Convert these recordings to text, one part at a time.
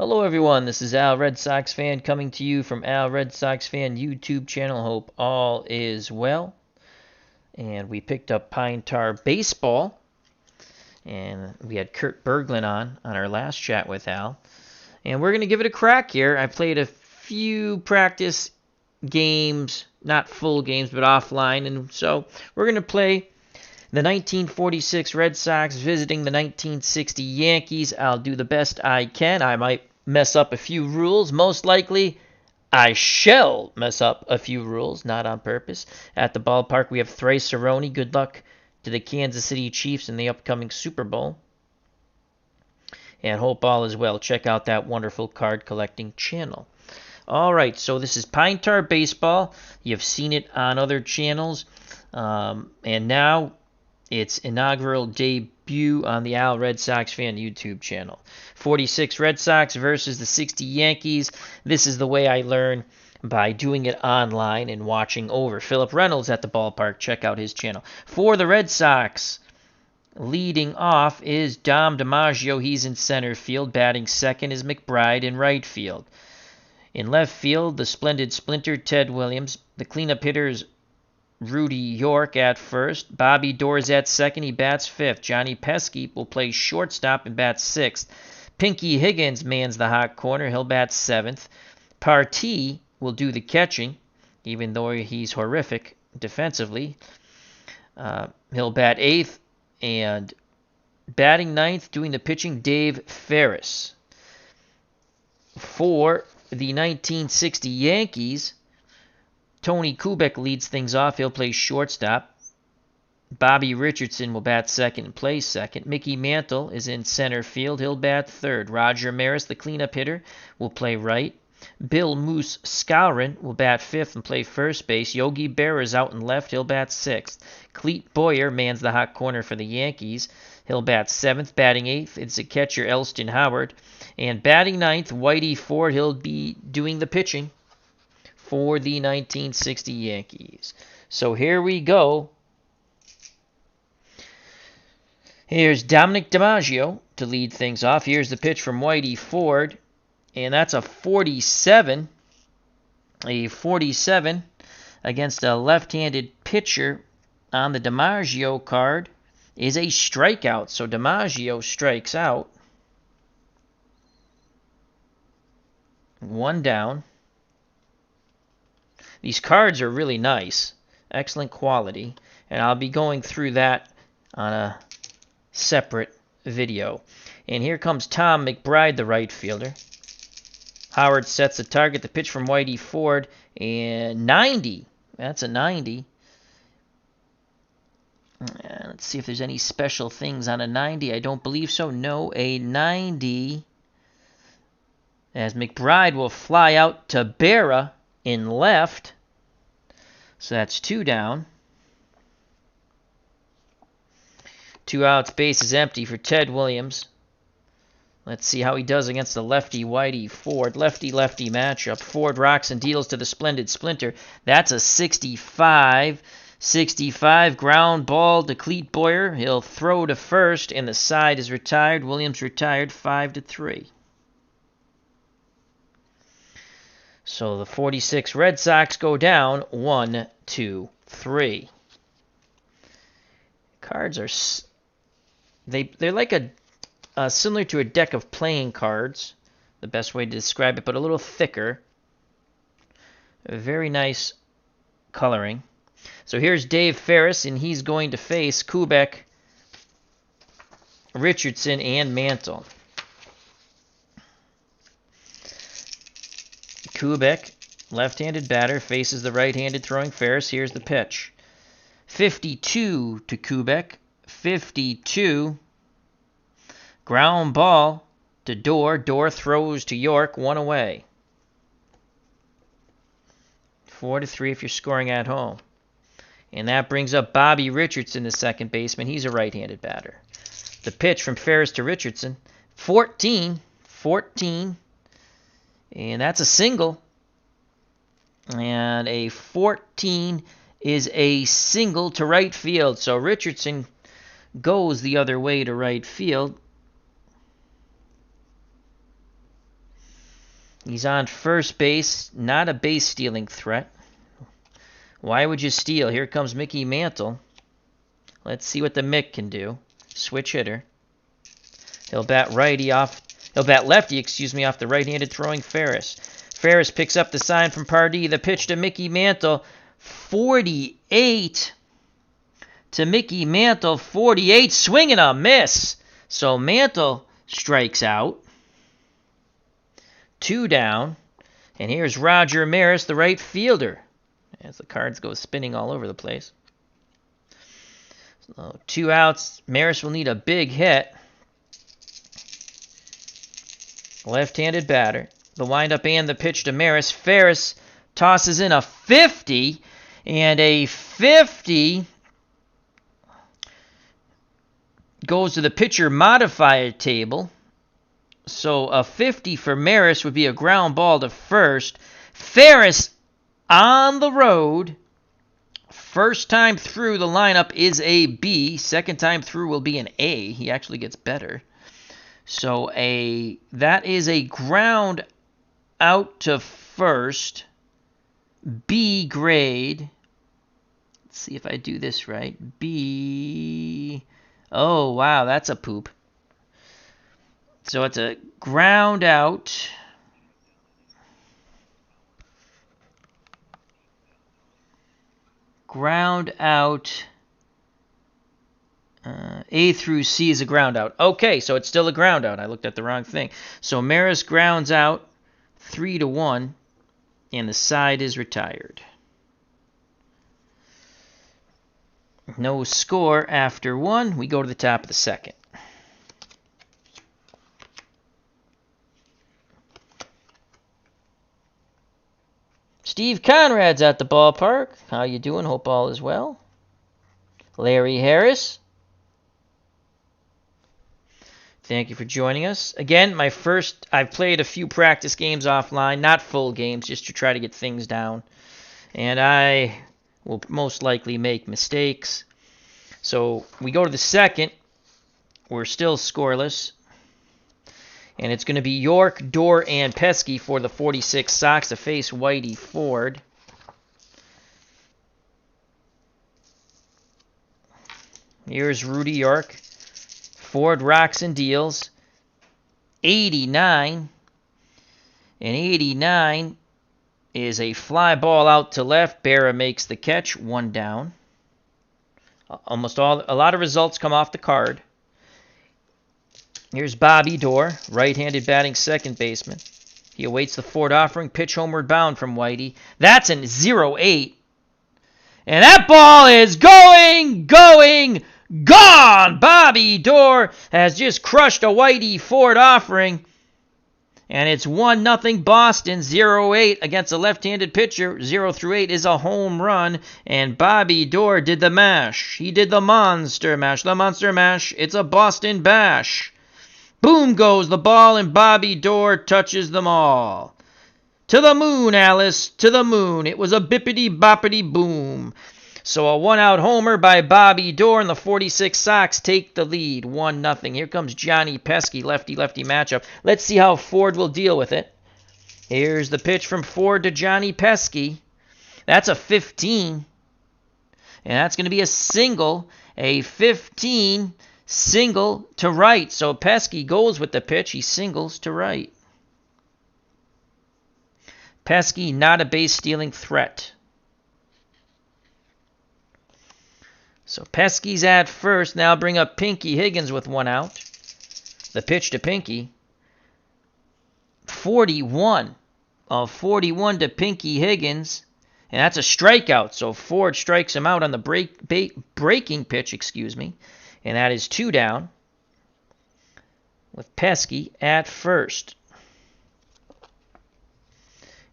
Hello everyone, this is Al Red Sox Fan coming to you from Al Red Sox Fan YouTube channel. Hope all is well. And we picked up Pine Tar Baseball. And we had Kurt Berglund on our last chat with Al. And we're going to give it a crack here. I played a few practice games, not full games, but offline. And so we're going to play the 1946 Red Sox visiting the 1960 Yankees. I'll do the best I can. I might mess up a few rules. Most likely, I shall mess up a few rules, not on purpose. At the ballpark, we have Thrice Cerrone. Good luck to the Kansas City Chiefs in the upcoming Super Bowl. And hope all is well. Check out that wonderful card collecting channel. All right, so this is Pine Tar Baseball. You've seen it on other channels. And now its inaugural debut on the Al Red Sox Fan YouTube channel. 46 Red Sox versus the 60 Yankees. This is the way I learn, by doing it online and watching over. Philip Reynolds at the ballpark. Check out his channel. For the Red Sox, leading off is Dom DiMaggio. He's in center field. Batting second is McBride in right field. In left field, the splendid splinter Ted Williams. The cleanup hitters Rudy York at first. Bobby Doors at second. He bats fifth. Johnny Pesky will play shortstop and bats sixth. Pinky Higgins mans the hot corner. He'll bat seventh. Partee will do the catching, even though he's horrific defensively. He'll bat eighth. And batting ninth, doing the pitching, Dave Ferris. For the 1960 Yankees, Tony Kubek leads things off. He'll play shortstop. Bobby Richardson will bat second and play second. Mickey Mantle is in center field. He'll bat third. Roger Maris, the cleanup hitter, will play right. Bill Moose Skowron will bat fifth and play first base. Yogi Berra is out in left. He'll bat sixth. Clete Boyer mans the hot corner for the Yankees. He'll bat seventh. Batting eighth, it's a catcher, Elston Howard. And batting ninth, Whitey Ford. He'll be doing the pitching for the 1960 Yankees. So here we go. Here's Dominic DiMaggio to lead things off. Here's the pitch from Whitey Ford. And that's a 47. A 47 against a left-handed pitcher on the DiMaggio card is a strikeout. So DiMaggio strikes out. One down. These cards are really nice. Excellent quality. And I'll be going through that on a separate video. And here comes Tom McBride, the right fielder. Howard sets the target. The pitch from Whitey Ford. And 90. That's a 90. Let's see if there's any special things on a 90. I don't believe so. No, a 90. As McBride will fly out to Berra in left. So that's two down. 2 outs, base is empty for Ted Williams. Let's see how he does against the lefty Whitey Ford. Lefty-lefty matchup. Ford rocks and deals to the splendid splinter. That's a 65. 65, ground ball to Clete Boyer. He'll throw to first, and the side is retired. Williams retired 5-3. So the 46 Red Sox go down 1-2-3. Cards are they're like a similar to a deck of playing cards, the best way to describe it, but a little thicker. A very nice coloring. So here's Dave Ferris, and he's going to face Kubek, Richardson, and Mantle. Kubek, left-handed batter, faces the right-handed throwing Ferris. Here's the pitch. 52 to Kubek. 52. Ground ball to Dorr. Dorr throws to York. One away. 4-3 if you're scoring at home. And that brings up Bobby Richardson, the second baseman. He's a right-handed batter. The pitch from Ferris to Richardson. 14. And that's a single. And a 14 is a single to right field. So Richardson goes the other way to right field. He's on first base, not a base stealing threat. Why would you steal? Here comes Mickey Mantle. Let's see what the Mick can do. Switch hitter. He'll bat lefty, off the right-handed throwing Ferris. Ferris picks up the sign from Pardee. The pitch to Mickey Mantle. 48 to Mickey Mantle. 48. Swing and a miss. So Mantle strikes out. 2 down. And here's Roger Maris, the right fielder. As the cards go spinning all over the place. So 2 outs. Maris will need a big hit. Left-handed batter. The windup and the pitch to Maris. Ferris tosses in a 50. And a 50 goes to the pitcher modifier table. So a 50 for Maris would be a ground ball to first. Ferris on the road. First time through the lineup is a B. Second time through will be an A. He actually gets better. So that is a ground out to first. B grade. Let's see if I do this right. B. Oh, wow, that's a poop. So it's a ground out. Ground out. A through C is a ground out. Okay, so it's still a ground out. I looked at the wrong thing. So Maris grounds out 3-1, and the side is retired. No score after 1. We go to the top of the second. Steve Conrad's at the ballpark. How you doing? Hope all is well. Larry Harris. Thank you for joining us. Again, I've played a few practice games offline, not full games, just to try to get things down. And I will most likely make mistakes. So we go to the second. We're still scoreless. And it's going to be York, Dorr, and Pesky for the 46 Sox to face Whitey Ford. Here's Rudy York. Ford rocks and deals. 89. And 89 is a fly ball out to left. Berra makes the catch. 1 down. A lot of results come off the card. Here's Bobby Dorr, right-handed batting second baseman. He awaits the Ford offering. Pitch homeward bound from Whitey. That's an 0-8. And that ball is going, gone! Bobby Dorr has just crushed a Whitey Ford offering. And it's 1-0 Boston, 0-8 against a left-handed pitcher. 0-8 is a home run. And Bobby Dorr did the mash. He did the monster mash. The monster mash. It's a Boston bash. Boom goes the ball, and Bobby Dorr touches them all. To the moon, Alice, to the moon. It was a bippity-boppity boom. So a 1-out homer by Bobby Dorr, and the 46 Sox take the lead, 1-0. Here comes Johnny Pesky, lefty-lefty matchup. Let's see how Ford will deal with it. Here's the pitch from Ford to Johnny Pesky. That's a 15. And that's going to be a single, a 15 single to right. So Pesky goes with the pitch. He singles to right. Pesky, not a base-stealing threat. So Pesky's at first. Now bring up Pinky Higgins with 1 out. The pitch to Pinky. 41. 41 to Pinky Higgins. And that's a strikeout. So Ford strikes him out on the breaking pitch, And that is 2 down. With Pesky at first.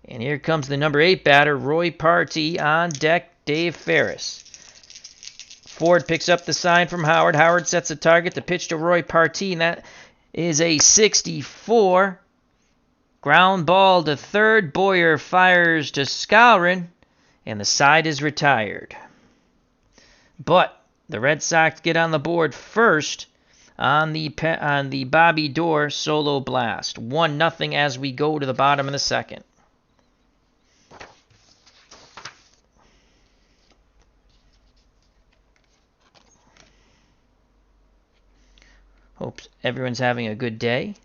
And here comes the number 8 batter, Roy Partee, on deck, Dave Ferris. Ford picks up the sign from Howard. Howard sets a target. The pitch to Roy Partee, and that is a 64. Ground ball to third. Boyer fires to Skowron, and the side is retired. But the Red Sox get on the board first on the Bobby Doerr solo blast. 1-0 as we go to the bottom of the second. Hope everyone's having a good day.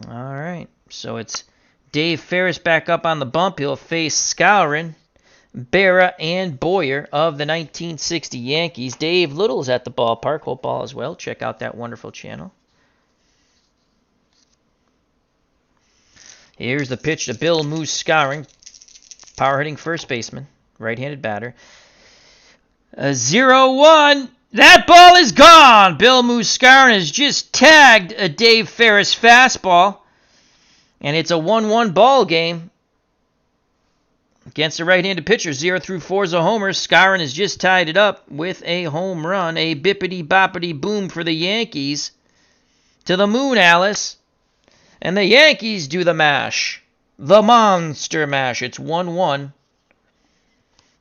All right, so it's Dave Ferris back up on the bump. He'll face Skowron, Berra, and Boyer of the 1960 Yankees. Dave Little's at the ballpark. Hope all is well. Check out that wonderful channel. Here's the pitch to Bill Moose Skowron, power hitting first baseman, right-handed batter. 0-1. That ball is gone. Bill Moose Skowron has just tagged a Dave Ferris fastball, and it's a 1-1 ball game against a right-handed pitcher. 0 through 4 is a homer. Skowron has just tied it up with a home run. A bippity-boppity boom for the Yankees. To the moon, Alice. And the Yankees do the mash. The monster mash. It's 1-1.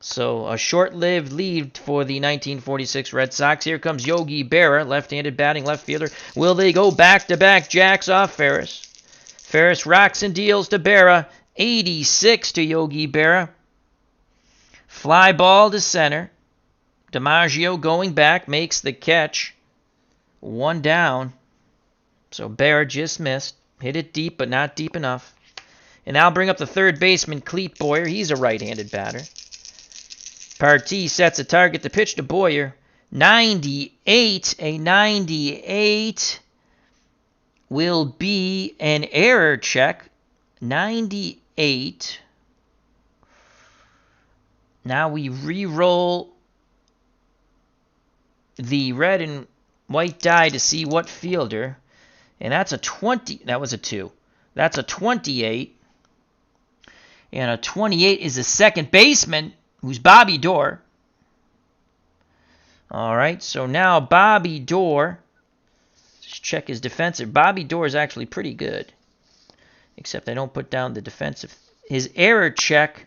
So a short-lived lead for the 1946 Red Sox. Here comes Yogi Berra, left-handed batting left fielder. Will they go back-to-back jacks off Ferris? Ferris rocks and deals to Berra. 86 to Yogi Berra. Fly ball to center. DiMaggio going back, makes the catch. 1 down. So Berra just missed. Hit it deep, but not deep enough. And I'll bring up the third baseman, Clete Boyer. He's a right-handed batter. Partee sets a target to pitch to Boyer. 98. A 98 will be an error check. 98. Now we re-roll the red and white die to see what fielder. And that's a 20. That was a 2. That's a 28. And a 28 is a second baseman, who's Bobby Doerr. All right, so now Bobby Doerr. Just check his defensive. Bobby Doerr is actually pretty good, except I don't put down the defensive. His error check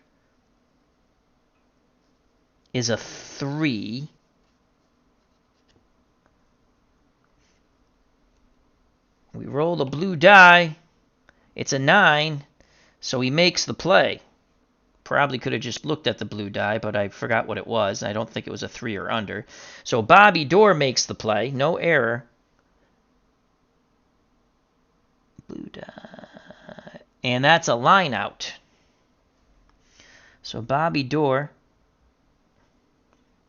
is a 3. We roll the blue die. It's a 9, so he makes the play. Probably could have just looked at the blue die, but I forgot what it was. I don't think it was a 3 or under. So Bobby Doerr makes the play. No error. Blue die. And that's a line out. So Bobby Doerr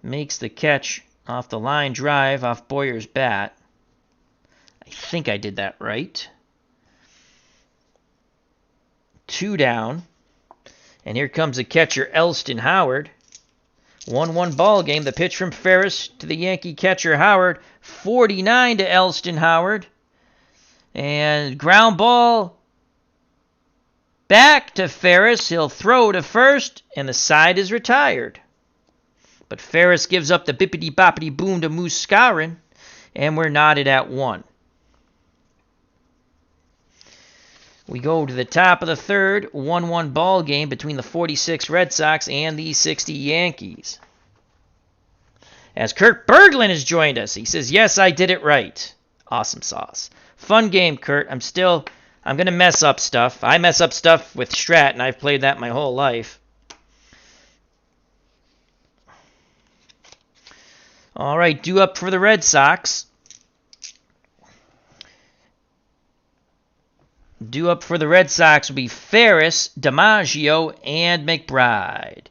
makes the catch off the line drive off Boyer's bat. I think I did that right. 2 down. And here comes the catcher, Elston Howard. 1-1 ball game. The pitch from Ferris to the Yankee catcher, Howard. 49 to Elston Howard. And ground ball back to Ferris. He'll throw to first, and the side is retired. But Ferris gives up the bippity-boppity boom to Moose Skowron, and we're knotted at 1. We go to the top of the third, 1-1 ball game between the 46 Red Sox and the 60 Yankees. As Kurt Berglund has joined us. He says, yes, I did it right. Awesome sauce. Fun game, Kurt. I'm going to mess up stuff. I mess up stuff with Strat, and I've played that my whole life. All right, due up for the Red Sox. Due up for the Red Sox will be Ferris, DiMaggio, and McBride.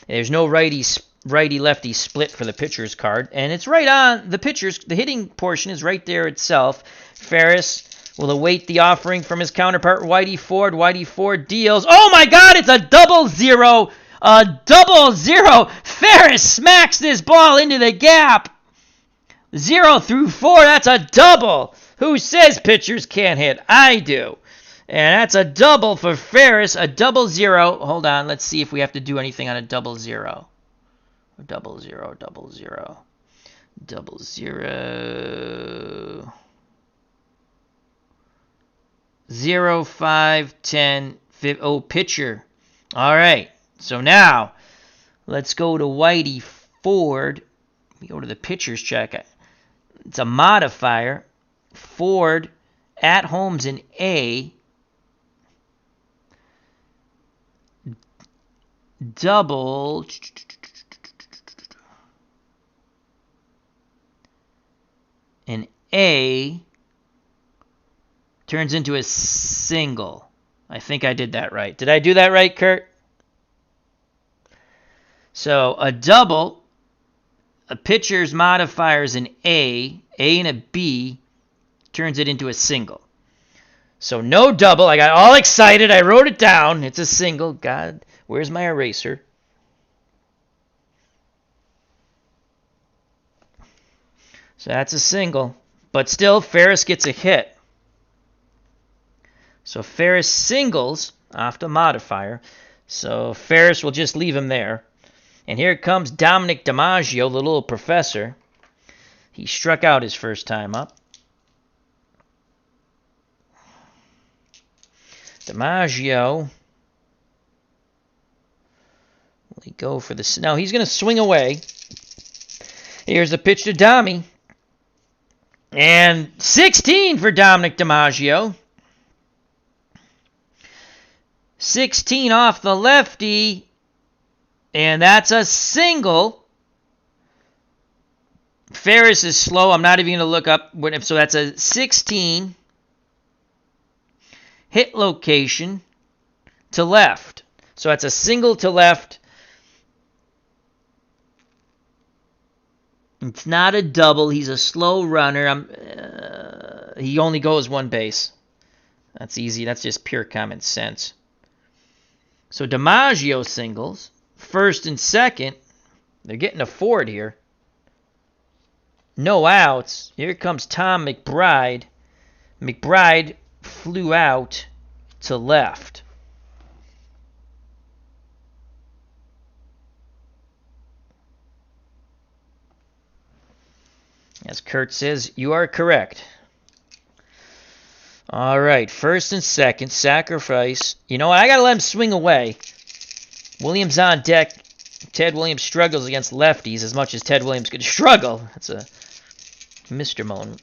There's no righty-lefty split for the pitcher's card. And it's right on the pitcher's. The hitting portion is right there itself. Ferris will await the offering from his counterpart, Whitey Ford. Whitey Ford deals. Oh, my God, it's a 0-0. A 0-0. Ferris smacks this ball into the gap. 0 through 4, that's a double. Who says pitchers can't hit? I do. And that's a double for Ferris, a 0-0. Hold on, let's see if we have to do anything on a 0-0. 0-0, 0-0, 0-0. 0, 5, 10, 5. Oh, pitcher. All right. So now, let's go to Whitey Ford. We go to the pitcher's check. It's a modifier. Ford at home's an A. Double. An A turns into a single. I think I did that right. Did I do that right, Kurt? So a double, a pitcher's modifier is an A and a B, turns it into a single. So no double. I got all excited. I wrote it down. It's a single. God, where's my eraser? So that's a single. But still, Ferris gets a hit. So Ferris singles off the modifier. So Ferris will just leave him there. And here comes Dominic DiMaggio, the little professor. He struck out his first time up. DiMaggio. Will he go for the... No, he's going to swing away. Here's the pitch to Dommy. And 16 for Dominic DiMaggio. 16 off the lefty. And that's a single. Ferris is slow. I'm not even going to look up. So that's a 16. Hit location to left. So that's a single to left. It's not a double. He's a slow runner. He only goes one base. That's easy. That's just pure common sense. So DiMaggio singles. First and second. They're getting a Ford here. No outs. Here comes Tom McBride. McBride flew out to left. As Kurt says, you are correct. All right, first and second, sacrifice. You know what? I got to let him swing away. Williams on deck. Ted Williams struggles against lefties as much as Ted Williams could struggle. That's a Mr. Moan.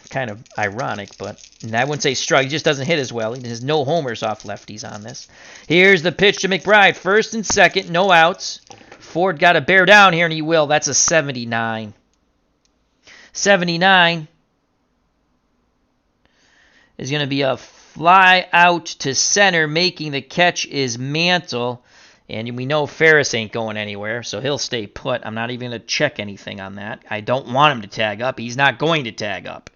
Kind of ironic, but I wouldn't say struggle. He just doesn't hit as well. He has no homers off lefties on this. Here's the pitch to McBride. First and second, no outs. Ford got to bear down here, and he will. That's a 79. 79 is going to be a fly out to center. Making the catch is Mantle. And we know Ferris ain't going anywhere, so he'll stay put. I'm not even going to check anything on that. I don't want him to tag up. He's not going to tag up.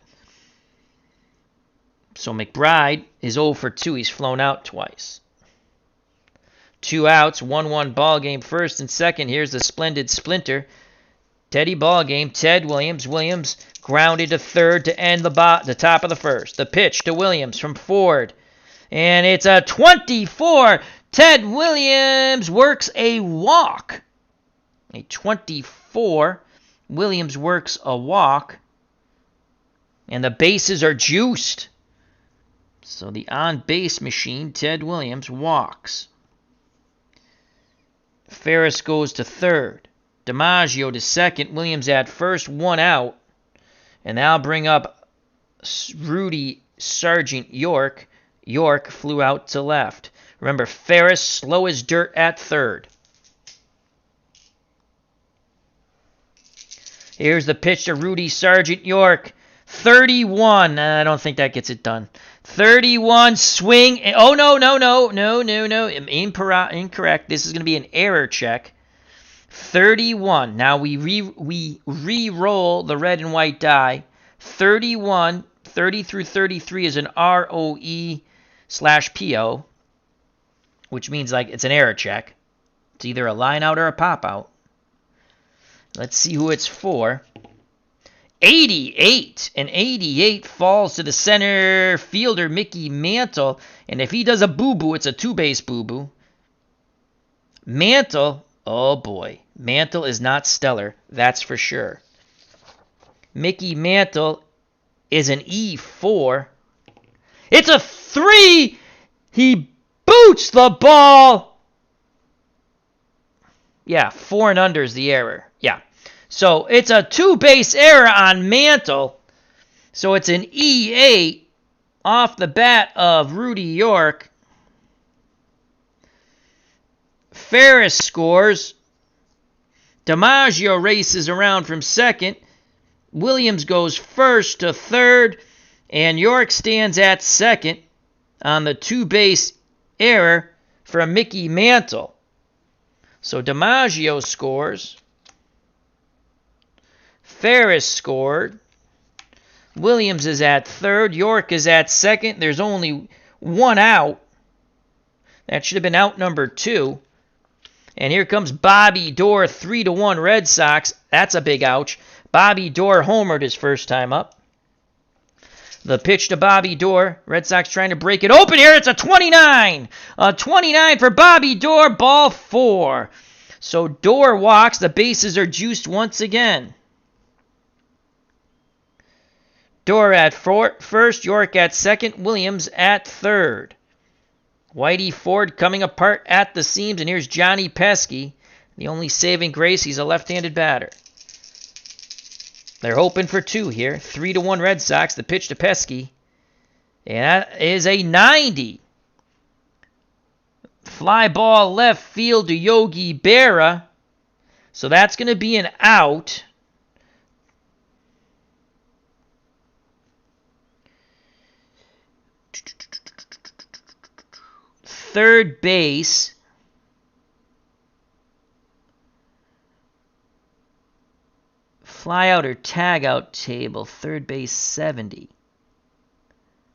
So McBride is 0 for 2. He's flown out twice. 2 outs, 1-1 ball game. First and second, here's the splendid splinter. Teddy ball game. Ted Williams. Williams grounded to third to end the top of the first. The pitch to Williams from Ford. And it's a 24. Ted Williams works a walk. A 24. Williams works a walk. And the bases are juiced. So the on-base machine, Ted Williams, walks. Ferris goes to third. DiMaggio to second. Williams at first, 1 out. And now bring up Rudy Sargent York. York flew out to left. Remember, Ferris slow as dirt at third. Here's the pitch to Rudy Sargent York. 31. I don't think that gets it done. 31 swing. Oh, no. Incorrect. This is going to be an error check. 31. Now we re-roll the red and white die. 31. 30 through 33 is an ROE/PO, which means like it's an error check. It's either a line out or a pop out. Let's see who it's for. 88. And 88 falls to the center fielder, Mickey Mantle. And if he does a boo-boo, it's a two-base boo-boo. Mantle, oh boy. Mantle is not stellar, that's for sure. Mickey Mantle is an E4. It's a 3. He boots the ball Yeah, 4 and under is the error. Yeah. So it's a 2-base error on Mantle. So it's an E8 off the bat of Rudy York. Ferris scores. DiMaggio races around from second. Williams goes first to third. And York stands at second on the 2-base error from Mickey Mantle. So DiMaggio scores. Ferris scored. Williams is at third. York is at second. There's only 1 out. That should have been out number 2. And here comes Bobby Doerr, 3-1 Red Sox. That's a big ouch. Bobby Doerr homered his first time up. The pitch to Bobby Doerr. Red Sox trying to break it open here. It's a 29. A 29 for Bobby Doerr. Ball 4. So Doerr walks. The bases are juiced once again. Doerr at first. York at second. Williams at third. Whitey Ford coming apart at the seams. And here's Johnny Pesky. The only saving grace, he's a left-handed batter. They're hoping for 2 here. 3-1 Red Sox. The pitch to Pesky. And that is a 90. Fly ball left field to Yogi Berra. So that's going to be an out. Third base. Fly out or tag out table. Third base 70.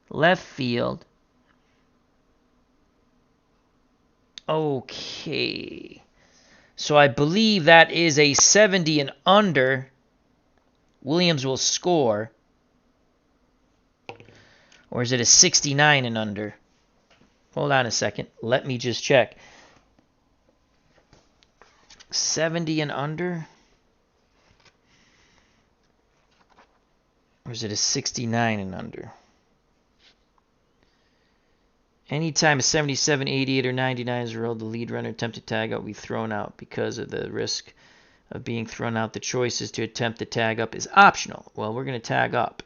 Left field. Okay. So I believe that is a 70 and under. Williams will score. Or is it a 69 and under? Hold on a second. Let me just check. 70 and under? Or is it a 69 and under? Anytime a 77, 88, or 99 is rolled, the lead runner attempted tag out will be thrown out. Because of the risk of being thrown out, the choices to attempt the tag up is optional. Well, we're going to tag up.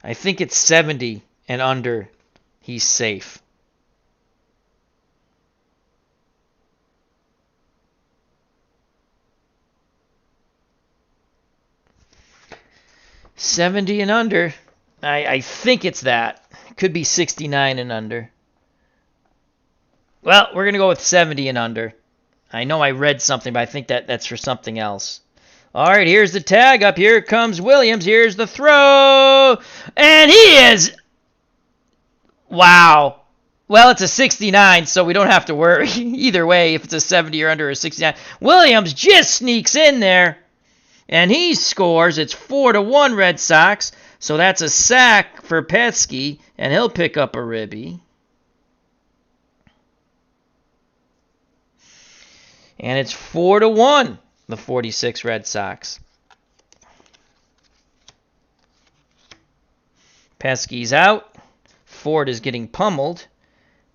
I think it's 70 and under. He's safe. $70 and under. I think it's that. Could be 69 and under. Well, we're going to go with 70 and under. I know I read something, but I think that's for something else. All right, here's the tag up. Here comes Williams. Here's the throw. And he is... Wow. Well, it's a 69, so we don't have to worry. Either way, if it's a 70 or under or a 69. Williams just sneaks in there. And he scores. It's 4-1 Red Sox. So that's a sack for Pesky. And he'll pick up a ribby. And it's 4-1, the 46 Red Sox. Pesky's out. Ford is getting pummeled.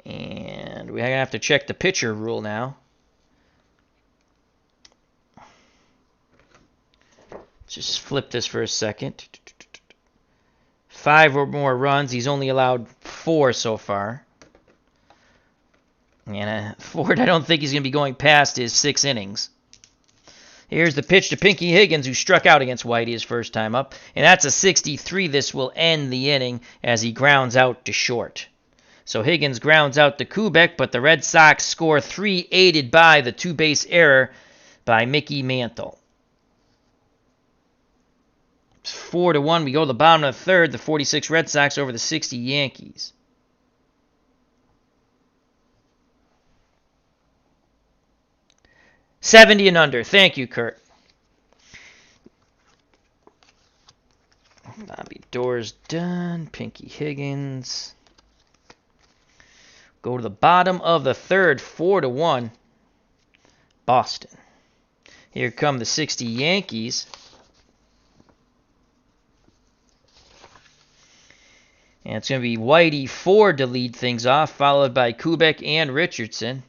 And we're going to have to check the pitcher rule now. Just flip this for a second. 5 or more runs. He's only allowed 4 so far. And Ford, I don't think he's going to be going past his 6 innings. Here's the pitch to Pinky Higgins, who struck out against Whitey his first time up. And that's a 63. This will end the inning as he grounds out to short. So Higgins grounds out to Kubek, but the Red Sox score 3, aided by the 2-base error by Mickey Mantle. It's 4-1. We go to the bottom of the third. The 46 Red Sox over the 60 Yankees. $70 and under. Thank you, Kurt. Bobby Doerr's done. Pinky Higgins. Go to the bottom of the third. 4-1. Boston. Here come the 60 Yankees. And it's going to be Whitey Ford to lead things off, followed by Kubek and Richardson.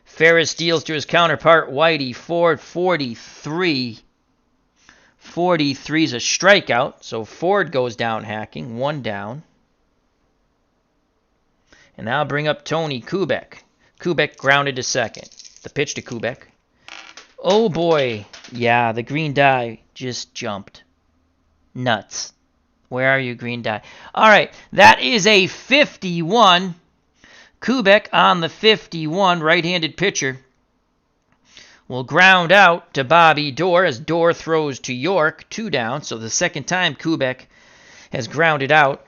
Ferris deals to his counterpart, Whitey Ford, 43. 43 is a strikeout, so Ford goes down hacking, 1 down. And now bring up Tony Kubek. Kubek grounded to second. The pitch to Kubek. Oh boy, yeah, the green die just jumped. Nuts. Where are you, green die? All right, that is a 51. Kubek on the 51, right-handed pitcher, will ground out to Bobby Doerr as Doerr throws to York, 2 down. So the second time Kubek has grounded out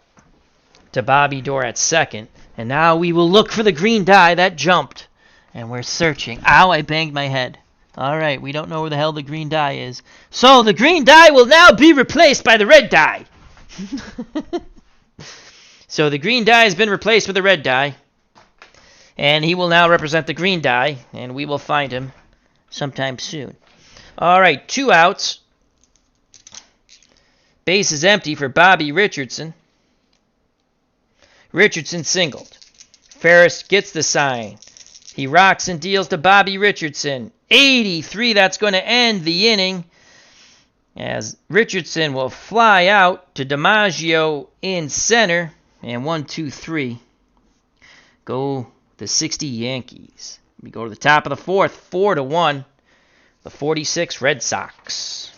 to Bobby Doerr at second. And now we will look for the green die that jumped. And we're searching. Ow, I banged my head. All right, we don't know where the hell the green die is. So the green die will now be replaced by the red die. So the green die has been replaced with the red die. And he will now represent the green die, and we will find him sometime soon. All right, 2 outs. Base is empty for Bobby Richardson. Richardson singled. Ferris gets the sign. He rocks and deals to Bobby Richardson. 83, that's going to end the inning, as Richardson will fly out to DiMaggio in center. And 1, 2, 3. Go the 60 Yankees. We go to the top of the 4th, 4-1. The 46 Red Sox.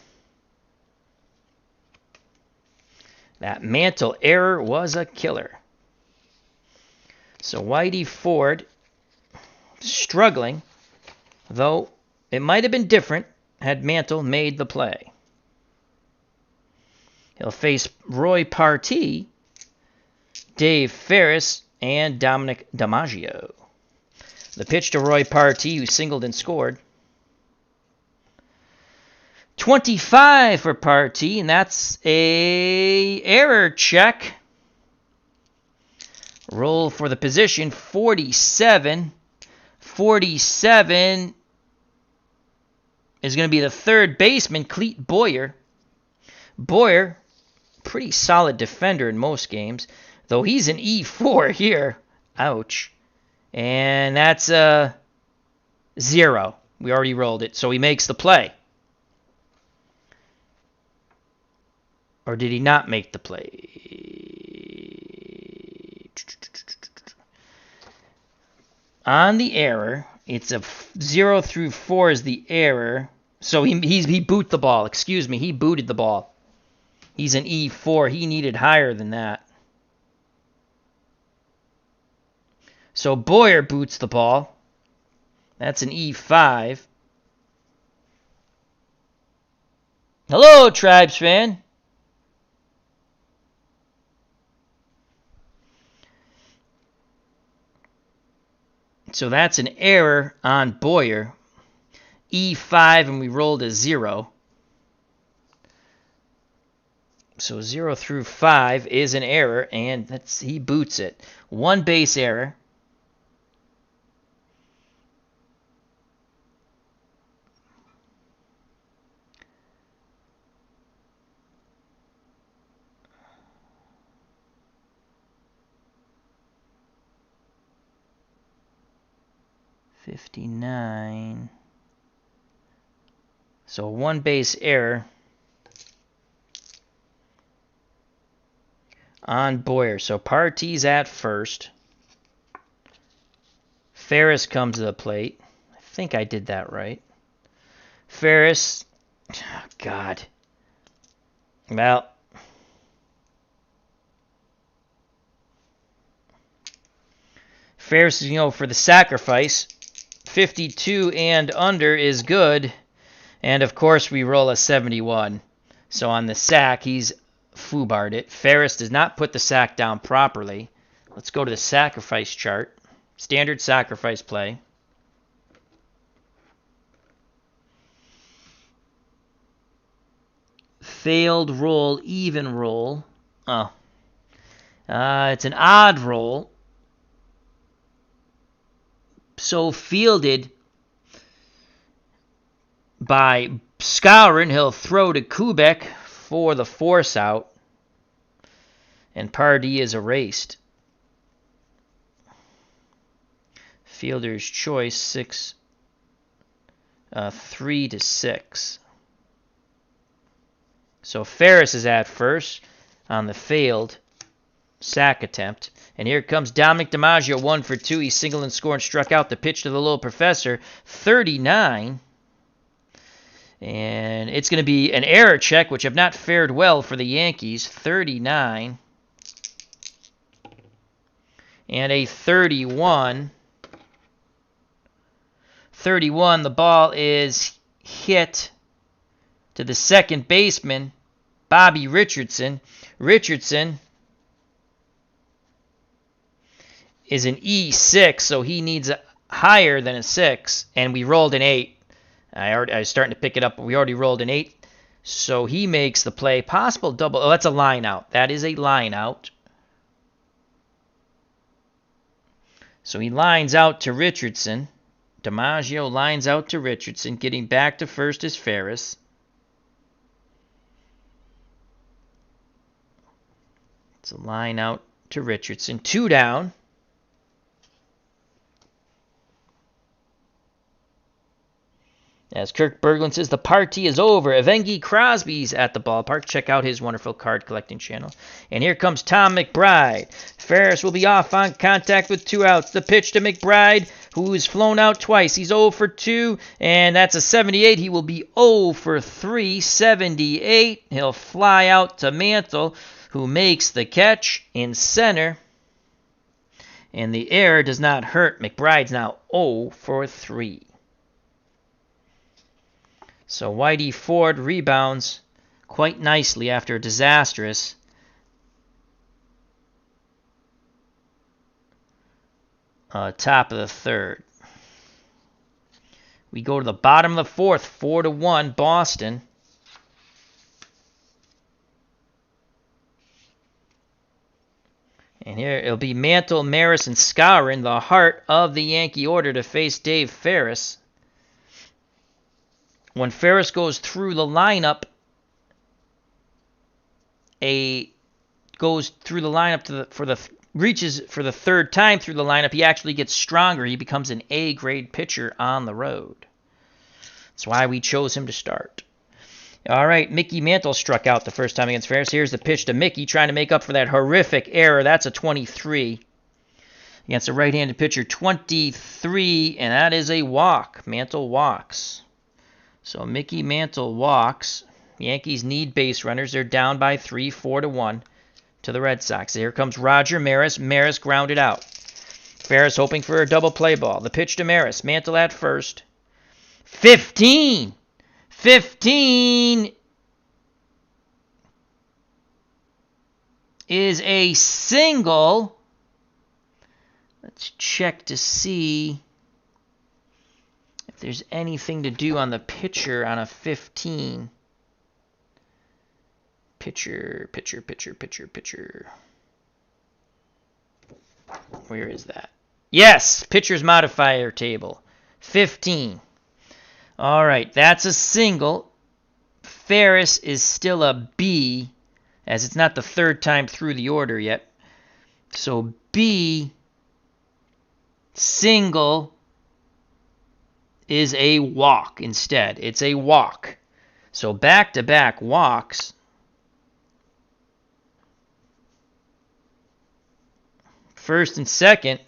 That Mantle error was a killer. So Whitey Ford struggling, though it might have been different had Mantle made the play. He'll face Roy Partee, Dave Ferris, and Dominic DiMaggio. The pitch to Roy Partee, who singled and scored. 25 for Partee, and that's a error check. Roll for the position, 47. 47 is going to be the third baseman, Clete Boyer. Boyer, pretty solid defender in most games, though he's an E4 here. Ouch. And that's a 0. We already rolled it, so he makes the play. Or did he not make the play? On the error, it's a 0 through 4 is the error. So he booted the ball. Excuse me, he booted the ball. He's an E4. He needed higher than that. So Boyer boots the ball. That's an E5. Hello, Tribes fan. So that's an error on Boyer. E5, and we rolled a 0. So 0 through 5 is an error, and he boots it. 1 base error. .59. So 1 base error on Boyer. So Partee's at first. Ferris comes to the plate. I think I did that right. Ferris. Oh, God. Well. Ferris is, for the sacrifice. 52 and under is good. And, of course, we roll a 71. So on the sack, he's foobarred it. Ferris does not put the sack down properly. Let's go to the sacrifice chart. Standard sacrifice play. Failed roll, even roll. Oh. It's an odd roll. So fielded by Skowron, he'll throw to Kubek for the force out. And Pardee is erased. Fielder's choice 3-6. So Ferris is at first on the failed sack attempt. And here comes Dominic DiMaggio, 1 for 2. He singled and scored and struck out the pitch to the little professor. 39. And it's going to be an error check, which have not fared well for the Yankees. 39. And a 31. 31, the ball is hit to the second baseman, Bobby Richardson. Richardson is an E6, so he needs a higher than a 6, and we rolled an 8. I was starting to pick it up, but we already rolled an 8. So he makes the play. Possible double. Oh, that's a line out. That is a line out. So he lines out to Richardson. DiMaggio lines out to Richardson. Getting back to first is Ferris. It's a line out to Richardson. 2 down. As Kirk Berglund says, the party is over. Evengi Crosby's at the ballpark. Check out his wonderful card collecting channel. And here comes Tom McBride. Ferris will be off on contact with 2 outs. The pitch to McBride, who's flown out twice. He's 0 for 2, and that's a 78. He will be 0 for 3, 78. He'll fly out to Mantle, who makes the catch in center. And the error does not hurt. McBride's now 0 for 3. So Whitey Ford rebounds quite nicely after a disastrous top of the third. We go to the bottom of the fourth, 4-1 Boston. And here it'll be Mantle, Maris, and Skowron, the heart of the Yankee order, to face Dave Ferris. When Ferris goes through the lineup, reaches for the third time through the lineup, he actually gets stronger. He becomes an A-grade pitcher on the road. That's why we chose him to start. All right, Mickey Mantle struck out the first time against Ferris. Here's the pitch to Mickey, trying to make up for that horrific error. That's a 23 against a right-handed pitcher. 23, and that is a walk. Mantle walks. So Mickey Mantle walks. Yankees need base runners. They're down by 3, 4-1 to the Red Sox. Here comes Roger Maris. Maris grounded out. Ferris hoping for a double play ball. The pitch to Maris. Mantle at first. 15. 15 is a single. Let's check to see if there's anything to do on the pitcher on a 15. Pitcher. Where is that? Yes, pitcher's modifier table. 15. All right, that's a single. Ferris is still a B, as it's not the third time through the order yet. So B, single, is a walk instead. It's a walk. So back-to-back walks. First and second.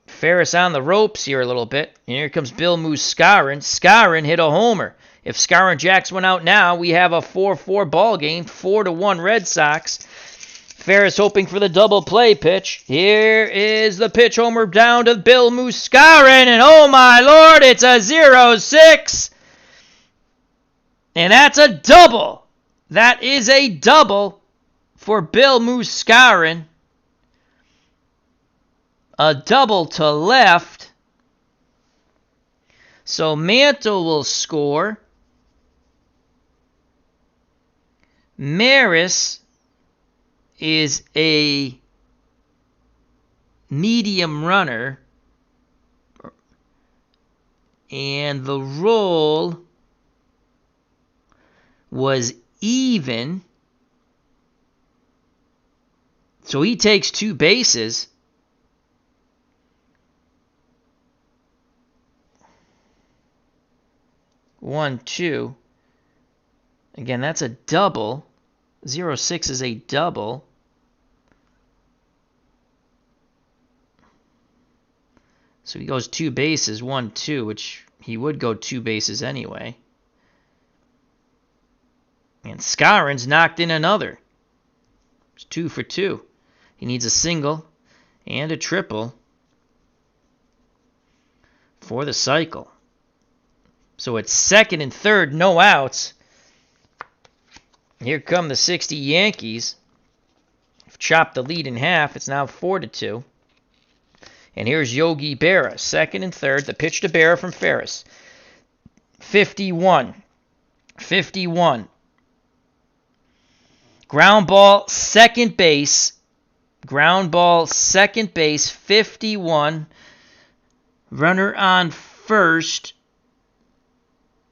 Ferris on the ropes here a little bit. And here comes Bill Moose Skowron. Skowron hit a homer. If Skowron jacks one out now, we have a 4-4 ball game. 4-1 Red Sox. Ferris hoping for the double play pitch. Here is the pitch, homer down to Bill Moose Skowron. And oh my lord, it's a 0-6. And that's a double. That is a double for Bill Moose Skowron. A double to left. So Mantle will score. Maris is a medium runner. And the roll was even. So he takes 2 bases. One, two. Again, that's a double. 0-6 is a double. So he goes 2 bases, 1, 2, which he would go 2 bases anyway. And Skowron's knocked in another. It's 2 for 2. He needs a single and a triple for the cycle. So it's second and third, no outs. Here come the 60 Yankees. Chopped the lead in half. It's now 4-2. And here's Yogi Berra, second and third. The pitch to Berra from Ferris. 51. 51. Ground ball, second base. Ground ball, second base, 51. Runner on first.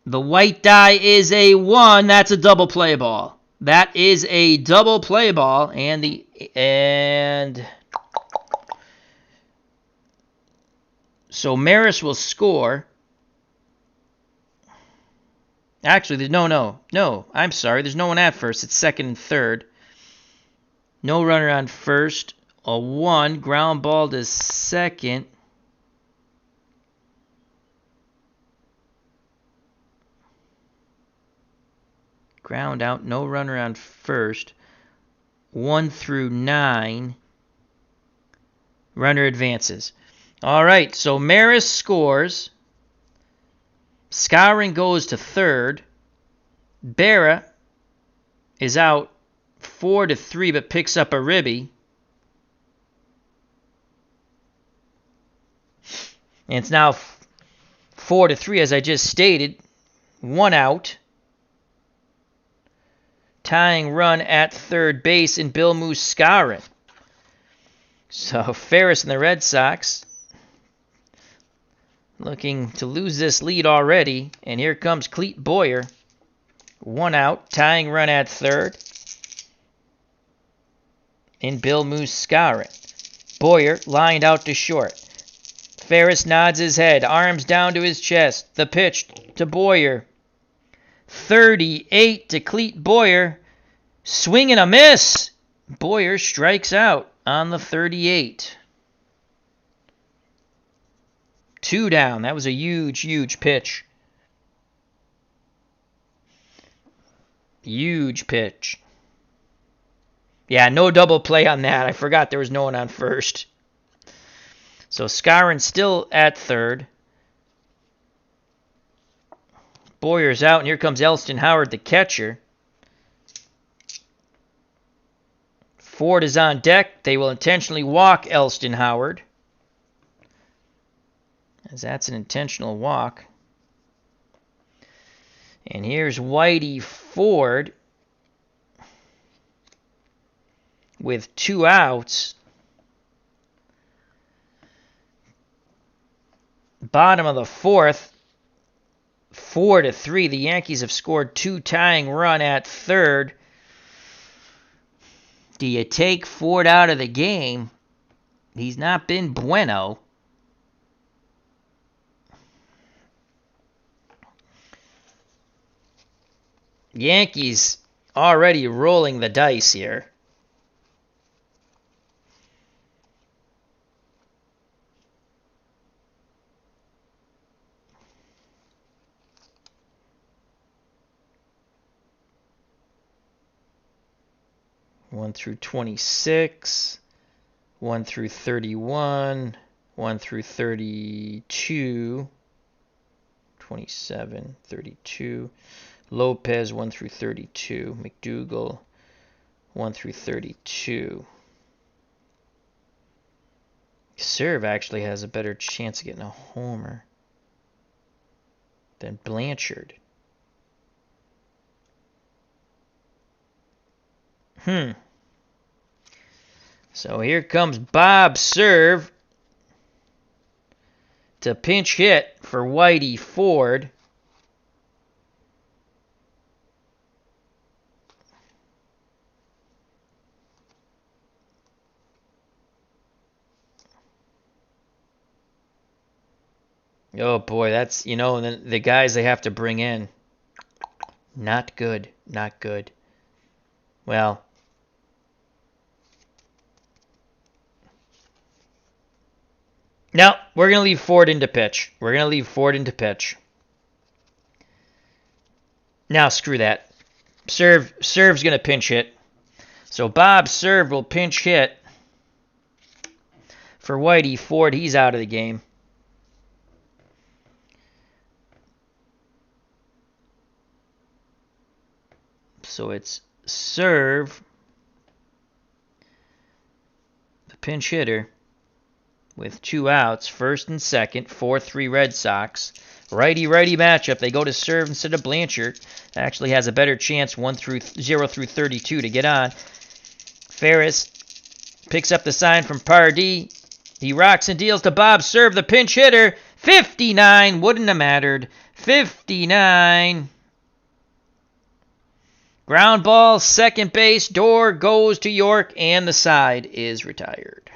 The white die is a 1. That's a double play ball. That is a double play ball. So Maris will score. Actually, no. I'm sorry. There's no one at first. It's second and third. No runner on first. A 1. Ground ball to second. Ground out. No runner on first. 1 through 9. Runner advances. All right, so Maris scores. Skowron goes to third. Berra is out 4-3, but picks up a ribby. And it's now 4-3, as I just stated. 1 out. Tying run at third base in Bill Moose Skowron. So Ferris and the Red Sox looking to lose this lead already. And here comes Clete Boyer. 1 out. Tying run at third in Bill Moose Skowron. Boyer lined out to short. Ferris nods his head. Arms down to his chest. The pitch to Boyer. 38 to Clete Boyer. Swing and a miss. Boyer strikes out on the 38. 2 down. That was a huge, huge pitch. Huge pitch. Yeah, no double play on that. I forgot there was no one on first. So Skowron still at third. Boyer's out, and here comes Elston Howard, the catcher. Ford is on deck. They will intentionally walk Elston Howard, as that's an intentional walk. And here's Whitey Ford with 2 outs. Bottom of the 4th, 4-3. The Yankees have scored 2 tying run at third. Do you take Ford out of the game? He's not been bueno. Yankees already rolling the dice here. One through 26, 1 through 31, 1 through 32, 27, 32. Lopez, 1 through 32. McDougal, 1 through 32. Serve actually has a better chance of getting a homer than Blanchard. So here comes Bob Serve to pinch hit for Whitey Ford. Oh boy, that's, and then the guys they have to bring in. Not good. Not good. Well, no, we're going to leave Ford into pitch. We're going to leave Ford into pitch. Now, screw that. Serve's going to pinch hit. So Bob Serve will pinch hit for Whitey Ford. He's out of the game. So it's Serve, the pinch hitter, with 2 outs, first and second, 4-3 Red Sox. Righty-righty matchup. They go to Serve instead of Blanchard. Actually has a better chance 0 through 32 to get on. Ferris picks up the sign from Pardee. He rocks and deals to Bob Serve, the pinch hitter. 59. Wouldn't have mattered. 59. Ground ball, second base. Door goes to York, and the side is retired.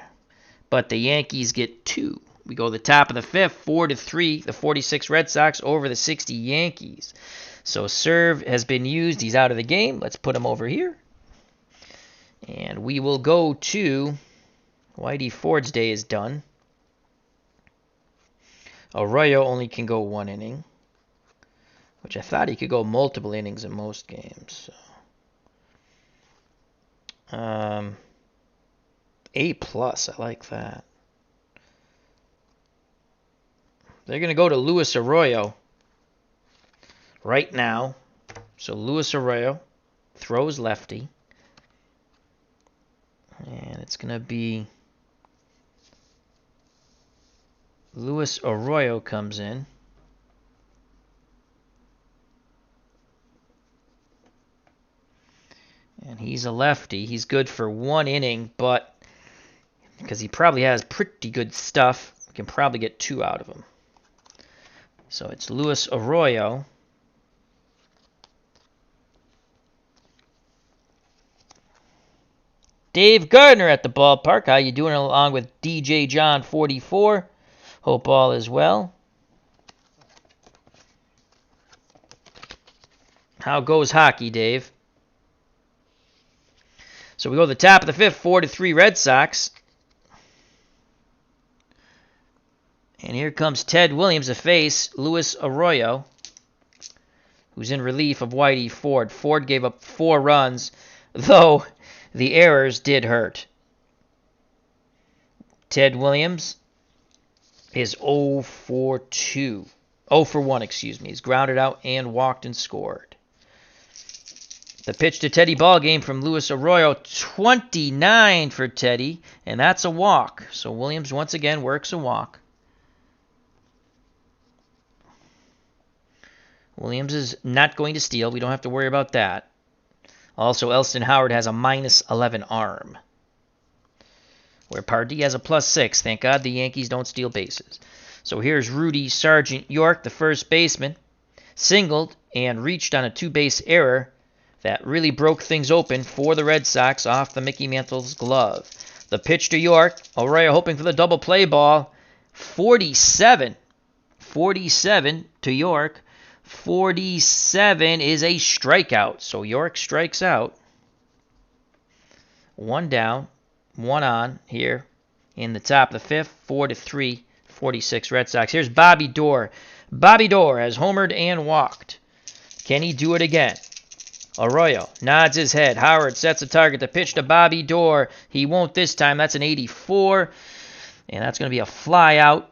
But the Yankees get 2. We go to the top of the 5th, 4-3. The 46 Red Sox over the 60 Yankees. So Serve has been used. He's out of the game. Let's put him over here. And we will go to Whitey Ford's day is done. Arroyo only can go 1 inning, which I thought he could go multiple innings in most games. So. A+, I like that. They're going to go to Luis Arroyo right now. So Luis Arroyo throws lefty. And it's going to be Luis Arroyo comes in. And he's a lefty. He's good for 1 inning, but because he probably has pretty good stuff, we can probably get 2 out of him. So it's Luis Arroyo. Dave Gardner at the ballpark. How you doing along with DJ John 44? Hope all is well. How goes hockey, Dave? So we go to the top of the 5th, 4-3 Red Sox. And here comes Ted Williams to face Luis Arroyo, who's in relief of Whitey Ford. Ford gave up 4 runs, though the errors did hurt. Ted Williams is 0 for 1, excuse me. He's grounded out and walked and scored. The pitch to Teddy ball game from Luis Arroyo, 29 for Teddy, and that's a walk. So Williams once again works a walk. Williams is not going to steal. We don't have to worry about that. Also, Elston Howard has a -11 arm, where Pardee has a +6. Thank God the Yankees don't steal bases. So here's Rudy Sargent York, the first baseman, singled and reached on a 2-base error that really broke things open for the Red Sox off the Mickey Mantle's glove. The pitch to York. Arroyo hoping for the double play ball. 47 to York. 47 is a strikeout. So York strikes out. 1 down, 1 on here in the top of the 5th. 4-3, 46 Red Sox. Here's Bobby Doerr. Bobby Doerr has homered and walked. Can he do it again? Arroyo nods his head. Howard sets a target. The pitch to Bobby Doerr. He won't this time. That's an 84. And that's going to be a fly out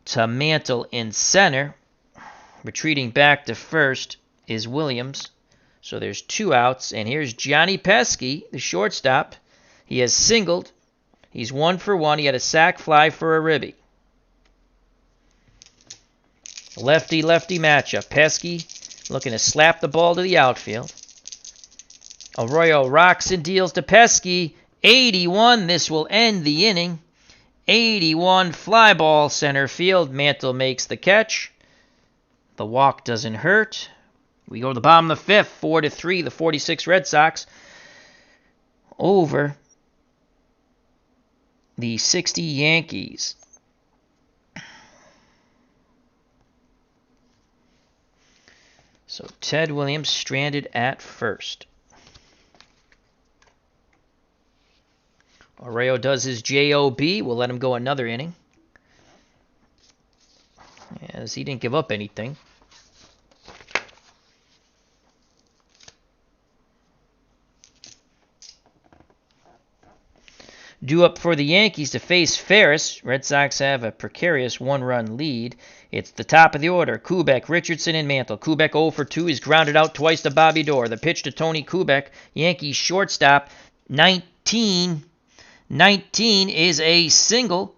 to Mantle in center. Retreating back to first is Williams. So there's 2 outs. And here's Johnny Pesky, the shortstop. He has singled. He's 1 for 1. He had a sac fly for a ribby. Lefty-lefty matchup. Pesky looking to slap the ball to the outfield. Arroyo rocks and deals to Pesky. 81. This will end the inning. 81. Fly ball center field. Mantle makes the catch. The walk doesn't hurt. We go to the bottom of the 5th. 4-3. The 46 Red Sox over the 60 Yankees. So Ted Williams stranded at first. Arroyo does his JOB. We'll let him go another inning, as he didn't give up anything. Due up for the Yankees to face Ferris. Red Sox have a precarious one-run lead. It's the top of the order. Kubek, Richardson, and Mantle. Kubek 0 for 2. He's grounded out twice to Bobby Doerr. The pitch to Tony Kubek. Yankees shortstop. 19 is a single.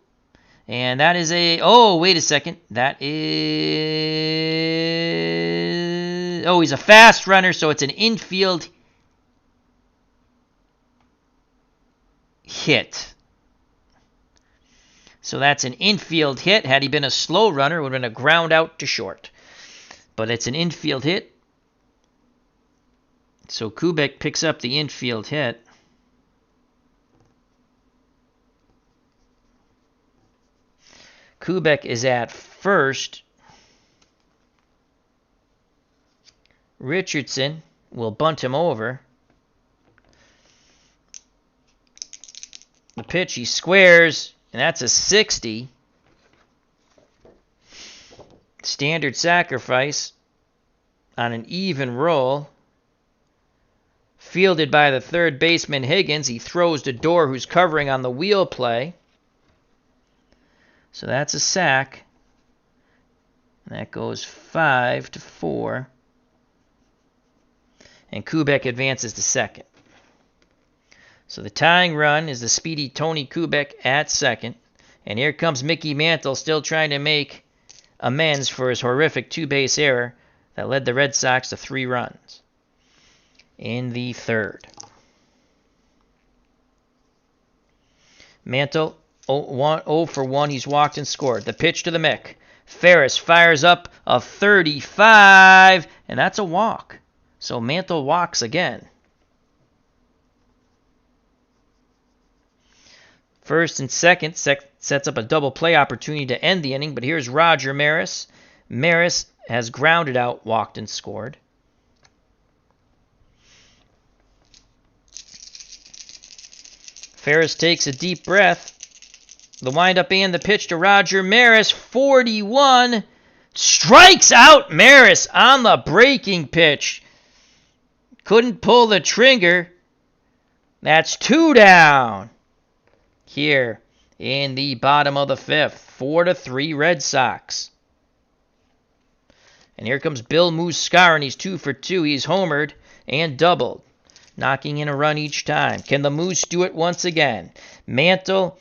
And that is a... Oh, wait a second. That is... Oh, he's a fast runner, so it's an infield hit. So that's an infield hit. Had he been a slow runner, it would have been a ground out to short. But it's an infield hit. So Kubek picks up the infield hit. Kubek is at first. Richardson will bunt him over. The pitch, he squares, and that's a 60. Standard sacrifice on an even roll. Fielded by the third baseman Higgins. He throws to Doerr, who's covering on the wheel play. So that's a sack. And that goes 5-4. And Kubek advances to second. So the tying run is the speedy Tony Kubek at second. And here comes Mickey Mantle, still trying to make amends for his horrific two-base error that led the Red Sox to 3 runs in the third. Mantle 0 for 1. He's walked and scored. The pitch to the Mick. Ferris fires up a 35, and that's a walk. So Mantle walks again. First and second sets up a double play opportunity to end the inning, but here's Roger Maris. Maris has grounded out, walked, and scored. Ferris takes a deep breath. The windup and the pitch to Roger Maris. 41. Strikes out Maris on the breaking pitch. Couldn't pull the trigger. That's 2 down. Here in the bottom of the 5th. 4-3 Red Sox. And here comes Bill Muscarin. He's 2 for 2. He's homered and doubled, knocking in a run each time. Can the Moose do it once again? Mantle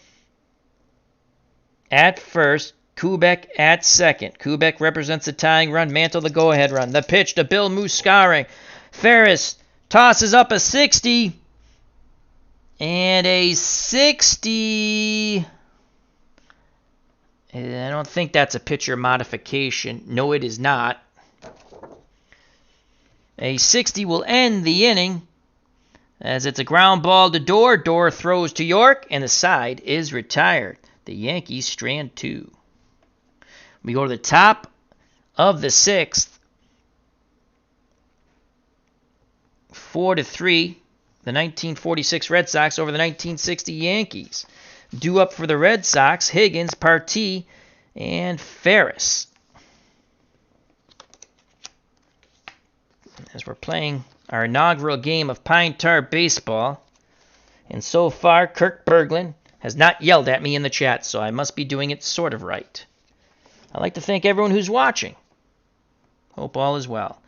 at first. Kubek at second. Kubek represents the tying run. Mantle the go-ahead run. The pitch to Bill Muscarin. Ferris tosses up a 60. And a 60. I don't think that's a pitcher modification. No, it is not. A 60 will end the inning, as it's a ground ball to Doerr. Doerr throws to York, and the side is retired. The Yankees strand 2. We go to the top of the 6th. 4-3. The 1946 Red Sox over the 1960 Yankees. Due up for the Red Sox, Higgins, Partee, and Ferris. As we're playing our inaugural game of Pine Tar Baseball. And so far, Kirk Berglund has not yelled at me in the chat, so I must be doing it sort of right. I'd like to thank everyone who's watching. Hope all is well.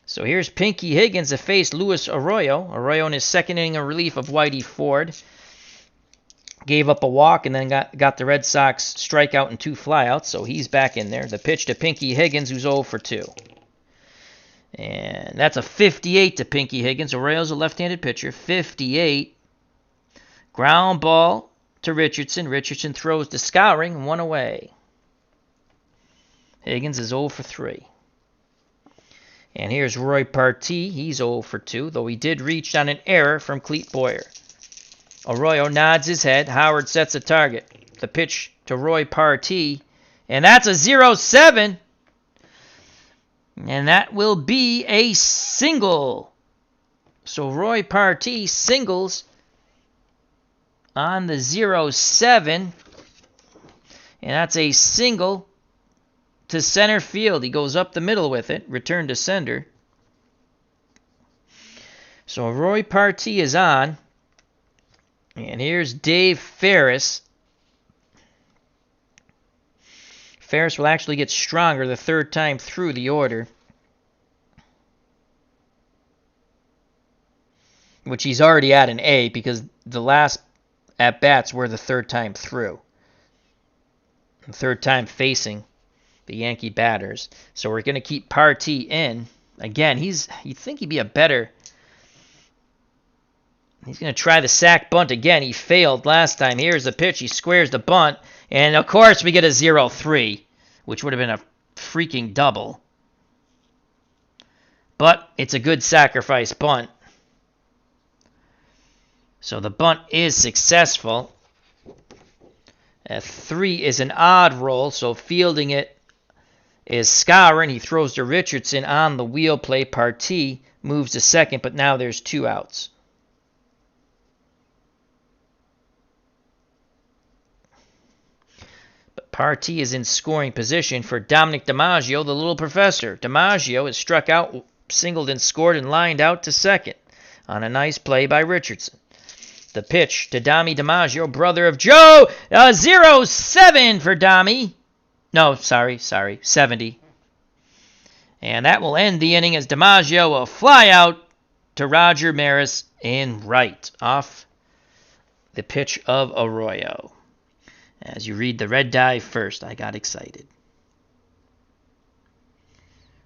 So here's Pinky Higgins to face Luis Arroyo. Arroyo in his second inning of relief of Whitey Ford. Gave up a walk and then got the Red Sox strikeout and 2 flyouts, so he's back in there. The pitch to Pinky Higgins, who's 0 for 2. And that's a 58 to Pinky Higgins. Arroyo's a left-handed pitcher. 58. Ground ball to Richardson. Richardson throws to Scouring, 1 away. Higgins is 0 for 3. And here's Roy Partee. He's 0 for 2, though he did reach on an error from Clete Boyer. Arroyo nods his head. Howard sets a target. The pitch to Roy Partee. And that's a 0-7. And that will be a single. So Roy Partee singles on the 0-7. And that's a single to center field. He goes up the middle with it. Return to sender. So Roy Partee is on. And here's Dave Ferris. Ferris will actually get stronger the third time through the order, which he's already at an A because the last at-bats were the third time through. The third time facing the Yankee batters. So we're going to keep Partee in. Again, you'd think he'd be a better... He's going to try the sack bunt again. He failed last time. Here's the pitch. He squares the bunt. And, of course, we get a 0-3, which would have been a freaking double. But it's a good sacrifice bunt. So the bunt is successful. A 3 is an odd roll, so fielding it is Skowron. He throws to Richardson on the wheel play. Partee moves to second, but now there's 2 outs. Partee is in scoring position for Dominic DiMaggio, the little professor. DiMaggio is struck out, singled and scored, and lined out to second on a nice play by Richardson. The pitch to Dommy DiMaggio, brother of Joe. 0-7 for Dommy. No, sorry, 70. And that will end the inning as DiMaggio will fly out to Roger Maris in right off the pitch of Arroyo. As you read the red die first, I got excited.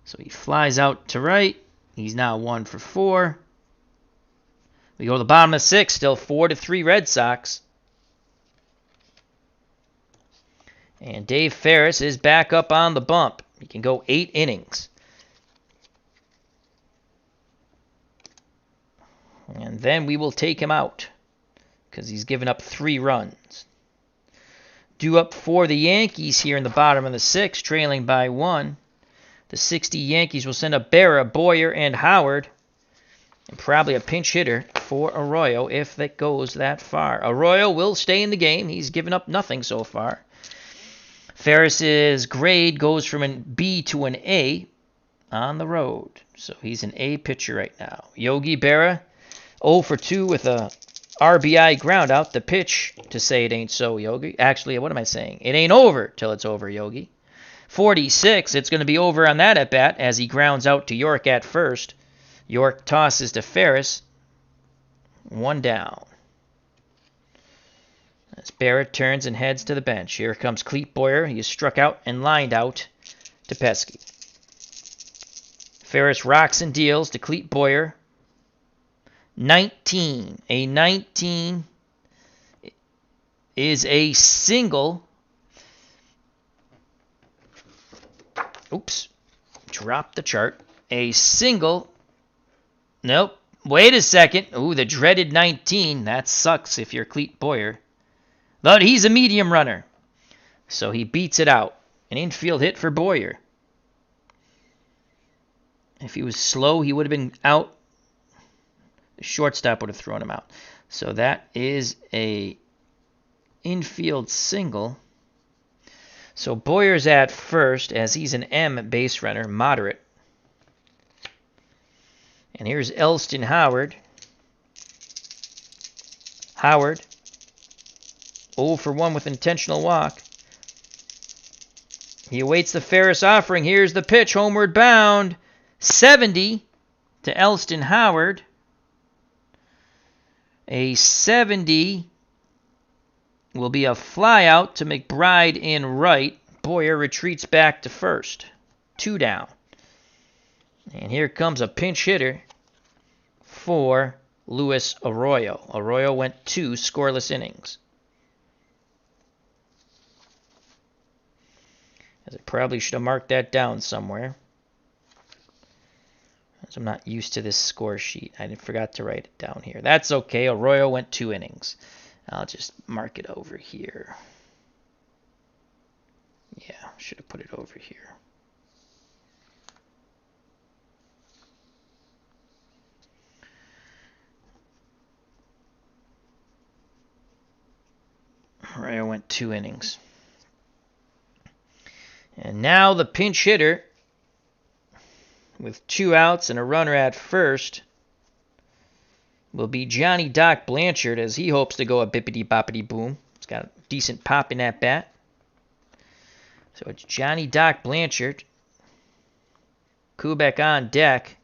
So he flies out to right. He's now 1 for 4. We go to the bottom of the 6th, still 4-3 Red Sox. And Dave Ferris is back up on the bump. He can go 8 innings. And then we will take him out because he's given up 3 runs. Due up for the Yankees here in the bottom of the 6th, trailing by 1. The 60 Yankees will send up Berra, Boyer, and Howard. And probably a pinch hitter for Arroyo if that goes that far. Arroyo will stay in the game. He's given up nothing so far. Ferris's grade goes from an B to an A on the road. So he's an A pitcher right now. Yogi Berra, 0 for 2 with a RBI ground out. The pitch to say it ain't so, Yogi. Actually, what am I saying? It ain't over till it's over, Yogi. 46, it's going to be over on that at-bat as he grounds out to York at first. York tosses to Ferris. 1 down. As Barrett turns and heads to the bench. Here comes Clete Boyer. He is struck out and lined out to Pesky. Ferris rocks and deals to Clete Boyer. 19. A 19 is a single. Oops. Dropped the chart. A single. Nope. Wait a second. Ooh, the dreaded 19. That sucks if you're Clete Boyer. But he's a medium runner. So he beats it out. An infield hit for Boyer. If he was slow, he would have been out. The shortstop would have thrown him out. So that is a infield single. So Boyer's at first as he's an M base runner, moderate. And here's Elston Howard. Howard, 0 for 1 with intentional walk. He awaits the Ferris offering. Here's the pitch, homeward bound. 70 to Elston Howard. A 70 will be a fly out to McBride in right. Boyer retreats back to first. 2 down. And here comes a pinch hitter for Luis Arroyo. Arroyo went 2 scoreless innings. As I probably should have marked that down somewhere. As I'm not used to this score sheet. I forgot to write it down here. That's okay. Arroyo went 2 innings. I'll just mark it over here. Yeah, should have put it over here. Correa went 2 innings. And now the pinch hitter, with 2 outs and a runner at first, will be Johnny Doc Blanchard, as he hopes to go a bippity-boppity-boom. He's got a decent pop in that bat. So it's Johnny Doc Blanchard. Kubek on deck.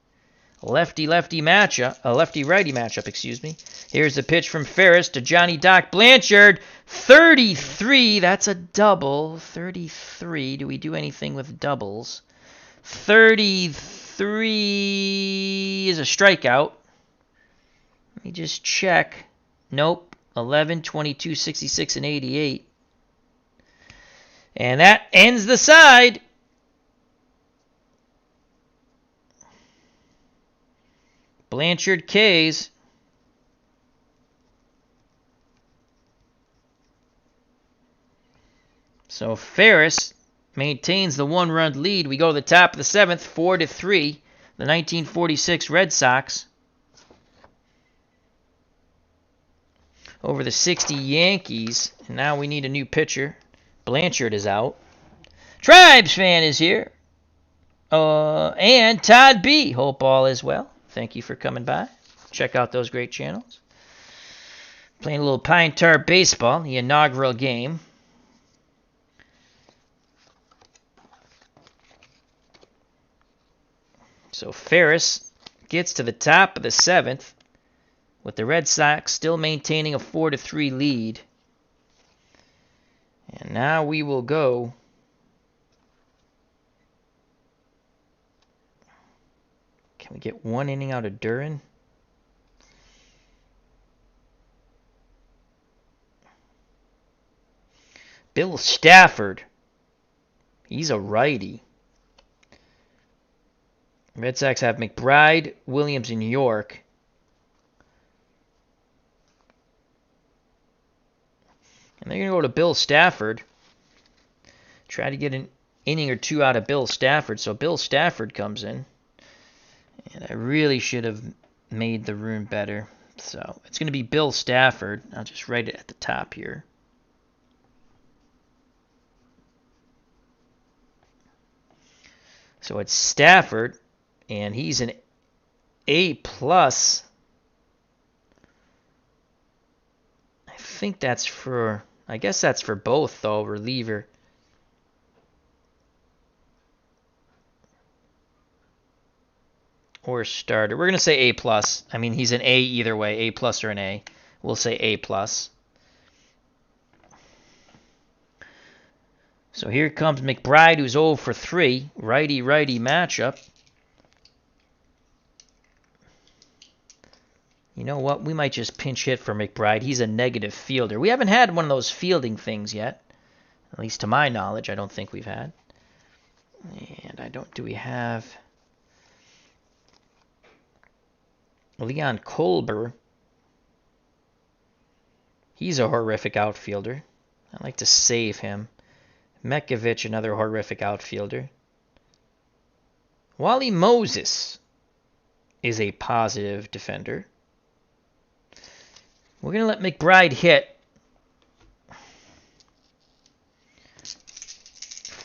Lefty-righty matchup, excuse me. Here's the pitch from Ferris to Johnny Doc Blanchard. 33, that's a double. 33, do we do anything with doubles? 33 is a strikeout. Let me just check. Nope. 11, 22, 66, and 88. And that ends the side. Blanchard K's. So Ferris maintains the 1-run lead. We go to the top of the 7th, 4-3. The 1946 Red Sox over the 60 Yankees. And now we need a new pitcher. Blanchard is out. Tribes fan is here. And Todd B. Hope all is well. Thank you for coming by. Check out those great channels. Playing a little Pine Tar baseball, the inaugural game. So Ferris gets to the top of the 7th, with the Red Sox still maintaining a 4-3 lead. And now we will go Can we get 1 inning out of Duran? Bill Stafford. He's a righty. Red Sox have McBride, Williams, and York. And they're going to go to Bill Stafford. Try to get an inning or 2 out of Bill Stafford. So Bill Stafford comes in. And I really should have made the room better. So it's going to be Bill Stafford. I'll just write it at the top here. So it's Stafford, and he's an A+. I guess that's for both, though, reliever. Or starter. We're going to say A+. I mean, he's an A either way, A+ or an A. We'll say A+. So here comes McBride, who's 0 for 3. Righty-righty matchup. You know what? We might just pinch hit for McBride. He's a negative fielder. We haven't had one of those fielding things yet. At least to my knowledge, I don't think we've had. And do we have Leon Kolber? He's a horrific outfielder. I like to save him. Mekovich, another horrific outfielder. Wally Moses is a positive defender. We're going to let McBride hit.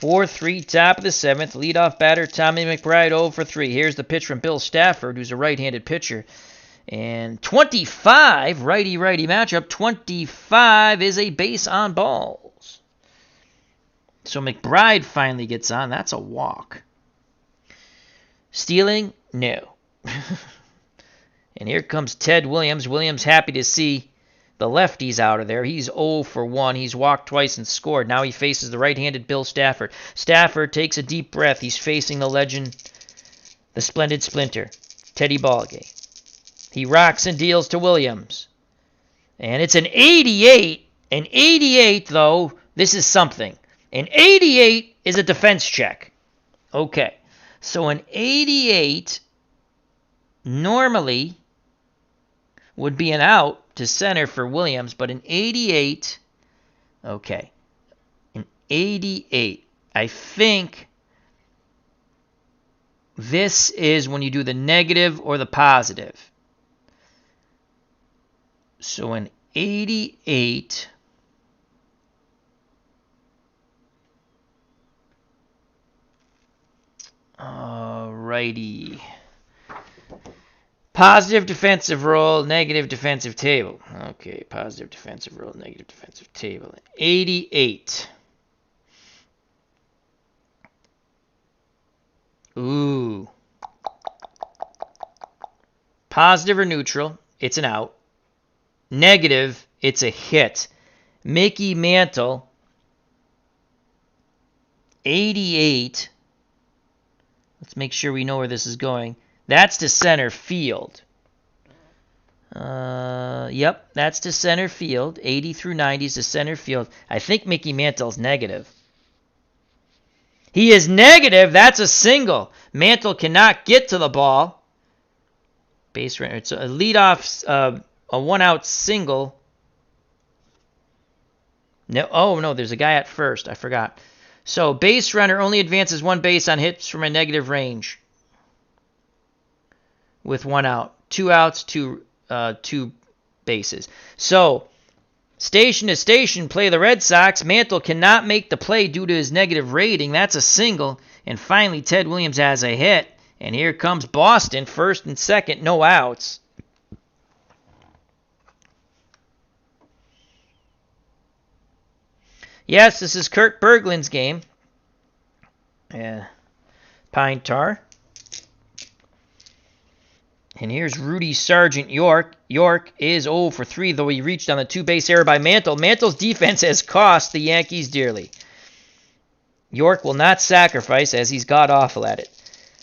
4-3, top of the 7th. Leadoff batter, Tommy McBride, 0 for 3. Here's the pitch from Bill Stafford, who's a right-handed pitcher. And 25, righty-righty matchup. 25 is a base on balls. So McBride finally gets on. That's a walk. Stealing? No. And here comes Ted Williams. Williams happy to see the lefties out of there. He's 0 for 1. He's walked twice and scored. Now he faces the right-handed Bill Stafford. Stafford takes a deep breath. He's facing the legend, the splendid splinter, Teddy Ballgame. He rocks and deals to Williams. And it's an 88. An 88, though, this is something. An 88 is a defense check. Okay. So an 88 normally would be an out to center for Williams, but an 88, okay, an 88, I think this is when you do the negative or the positive. So an 88 Alrighty. Positive defensive roll, negative defensive table. Okay, positive defensive roll, negative defensive table. 88. Ooh. Positive or neutral, it's an out. Negative, it's a hit. Mickey Mantle, 88. Let's make sure we know where this is going. That's to center field. Yep, that's to center field. 80 through 90 is to center field. I think Mickey Mantle's negative. He is negative. That's a single. Mantle cannot get to the ball. Base runner. It's a leadoff, a one-out single. No, oh no, there's a guy at first. I forgot. So base runner only advances one base on hits from a negative range. With one out, 2 outs, two bases. So station to station, play the Red Sox. Mantle cannot make the play due to his negative rating. That's a single. And finally, Ted Williams has a hit. And here comes Boston, first and second, no outs. Yes, this is Kurt Berglund's game. Pine Tar. And here's Rudy Sargent York. York is 0 for 3, though he reached on the two-base error by Mantle. Mantle's defense has cost the Yankees dearly. York will not sacrifice as he's god-awful at it.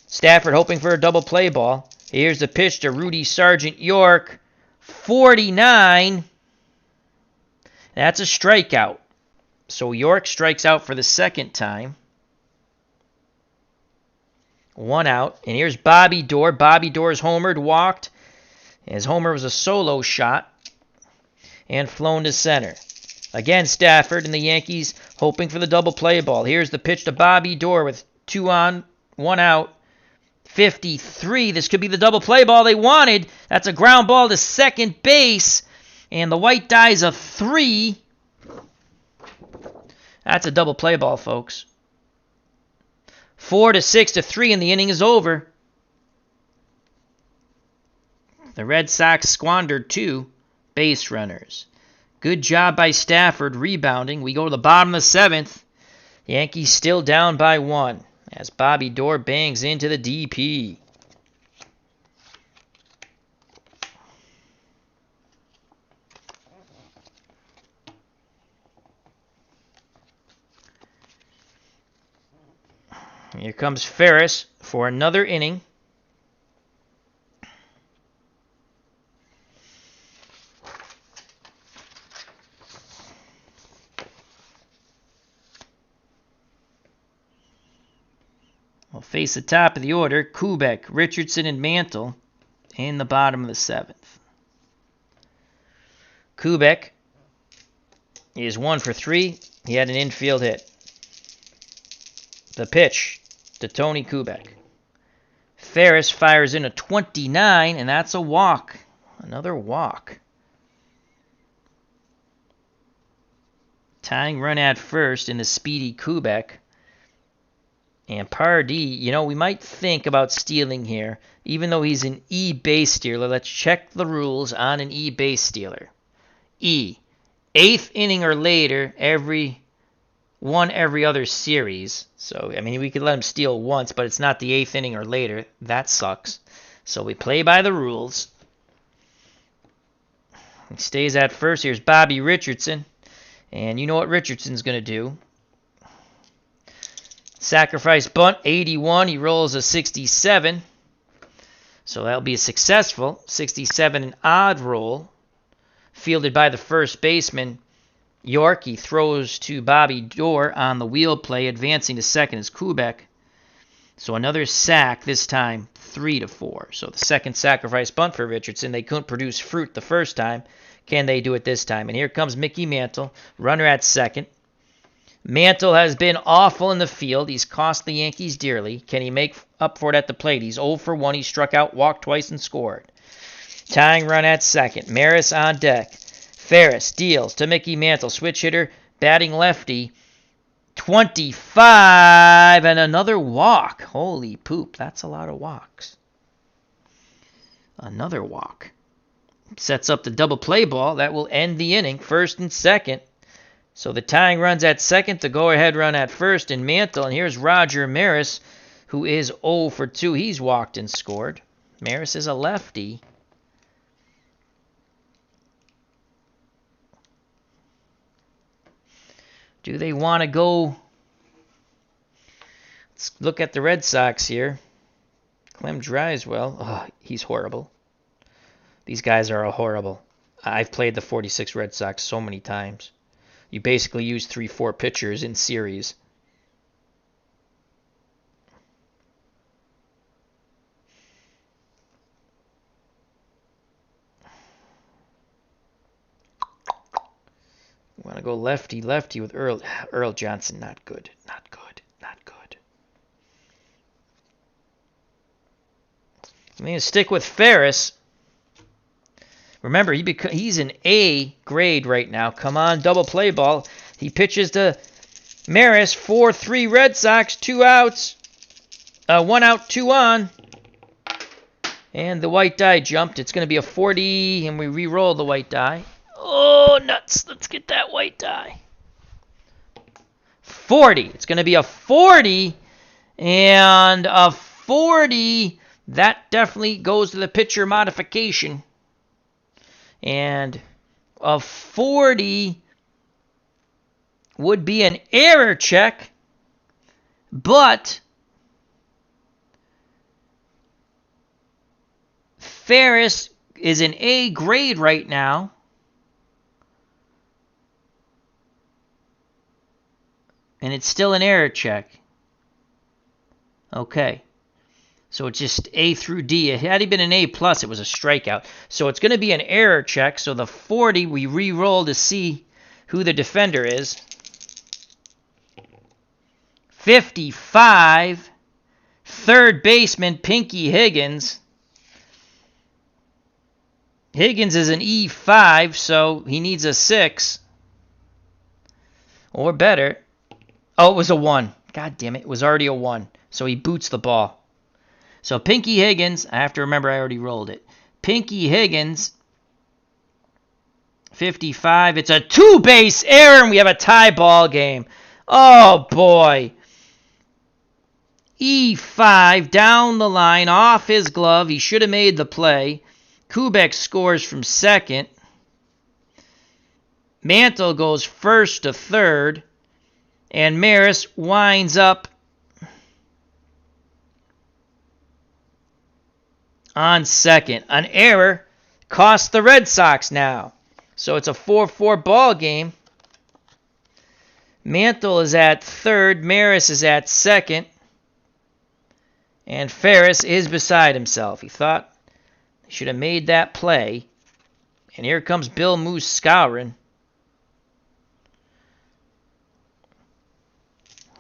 Stafford hoping for a double play ball. Here's the pitch to Rudy Sargent York. 49. That's a strikeout. So York strikes out for the second time. 1 out. And here's Bobby Doerr. Bobby Doerr's homered, walked. His homer was a solo shot. And flown to center. Again, Stafford and the Yankees hoping for the double play ball. Here's the pitch to Bobby Doerr with 2 on, 1 out. 53. This could be the double play ball they wanted. That's a ground ball to second base. And the white die's a 3. That's a double play ball, folks. 4 to 6 to 3, and the inning is over. The Red Sox squandered 2 base runners. Good job by Stafford rebounding. We go to the bottom of the 7th. Yankees still down by 1 as Bobby Doerr bangs into the DP. Here comes Ferris for another inning. We'll face the top of the order, Kubek, Richardson, and Mantle in the bottom of the 7th. Kubek is 1 for 3. He had an infield hit. The pitch to Tony Kubek. Ferris fires in a 29, and that's a walk. Another walk. Tying run at first in the speedy Kubek. And Pardee, we might think about stealing here. Even though he's an E base stealer, let's check the rules on an E base stealer. E, 8th inning or later, every other series. So, we could let him steal once, but it's not the 8th inning or later. That sucks. So we play by the rules. He stays at first. Here's Bobby Richardson. And you know what Richardson's going to do. Sacrifice bunt, 81. He rolls a 67. So that'll be a successful 67, an odd roll. Fielded by the first baseman, York. He throws to Bobby Doerr on the wheel play. Advancing to second is Kubek. So another sack, this time 3-4. So the second sacrifice bunt for Richardson. They couldn't produce fruit the first time. Can they do it this time? And here comes Mickey Mantle, runner at second. Mantle has been awful in the field. He's cost the Yankees dearly. Can he make up for it at the plate? He's 0 for 1. He struck out, walked twice, and scored. Tying run at second. Maris on deck. Ferris deals to Mickey Mantle. Switch hitter, batting lefty. 25, and another walk. Holy poop, that's a lot of walks. Another walk. Sets up the double play ball. That will end the inning, first and second. So the tying runs at second, the go-ahead run at first in Mantle. And here's Roger Maris, who is 0 for 2. He's walked and scored. Maris is a lefty. Do they want to go? Let's look at the Red Sox here. Clem Drysdale. Oh, he's horrible. These guys are horrible. I've played the 46 Red Sox so many times. You basically use 3-4 pitchers in series. Want to go lefty with Earl Johnson. Not good. Not good. Not good. I'm going to stick with Ferris. Remember, he's an A grade right now. Come on, double play ball. He pitches to Maris, 4-3 Red Sox, 2 outs. 1 out, 2 on. And the white die jumped. It's going to be a 40, and we re-roll the white die. Oh, nuts. Let's get that white die. 40. It's going to be a 40, and a 40. That definitely goes to the pitcher modification. And a 40 would be an error check, but Ferris is an A grade right now. And it's still an error check. Okay. So it's just A through D. Had he been an A+, it was a strikeout. So it's going to be an error check. So the 40, we re-roll to see who the defender is. 55, third baseman, Pinky Higgins. Higgins is an E5, so he needs a 6. Or better. Oh, it was a 1. God damn it. It was already a 1. So he boots the ball. So Pinky Higgins, I have to remember I already rolled it. Pinky Higgins, 55. It's a 2-base error, and we have a tie ball game. Oh, boy. E5 down the line, off his glove. He should have made the play. Kubek scores from second. Mantle goes first to third. And Maris winds up on second. An error cost the Red Sox now. So it's a 4-4 ball game. Mantle is at third. Maris is at second. And Ferris is beside himself. He thought he should have made that play. And here comes Bill Moose Skowron,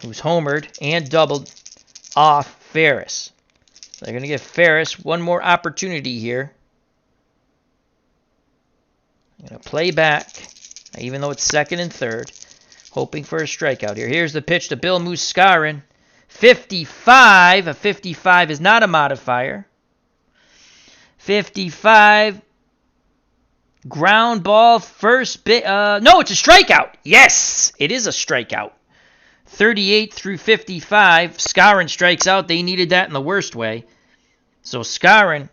who's homered and doubled off Ferris. They're going to give Ferris one more opportunity here. I'm going to play back, even though it's second and third, hoping for a strikeout here. Here's the pitch to Bill Moose Skowron. 55. A 55 is not a modifier. 55. Ground ball, first bit. No, it's a strikeout. Yes, it is a strikeout. 38 through 55. Skowron strikes out. They needed that in the worst way. So Skowron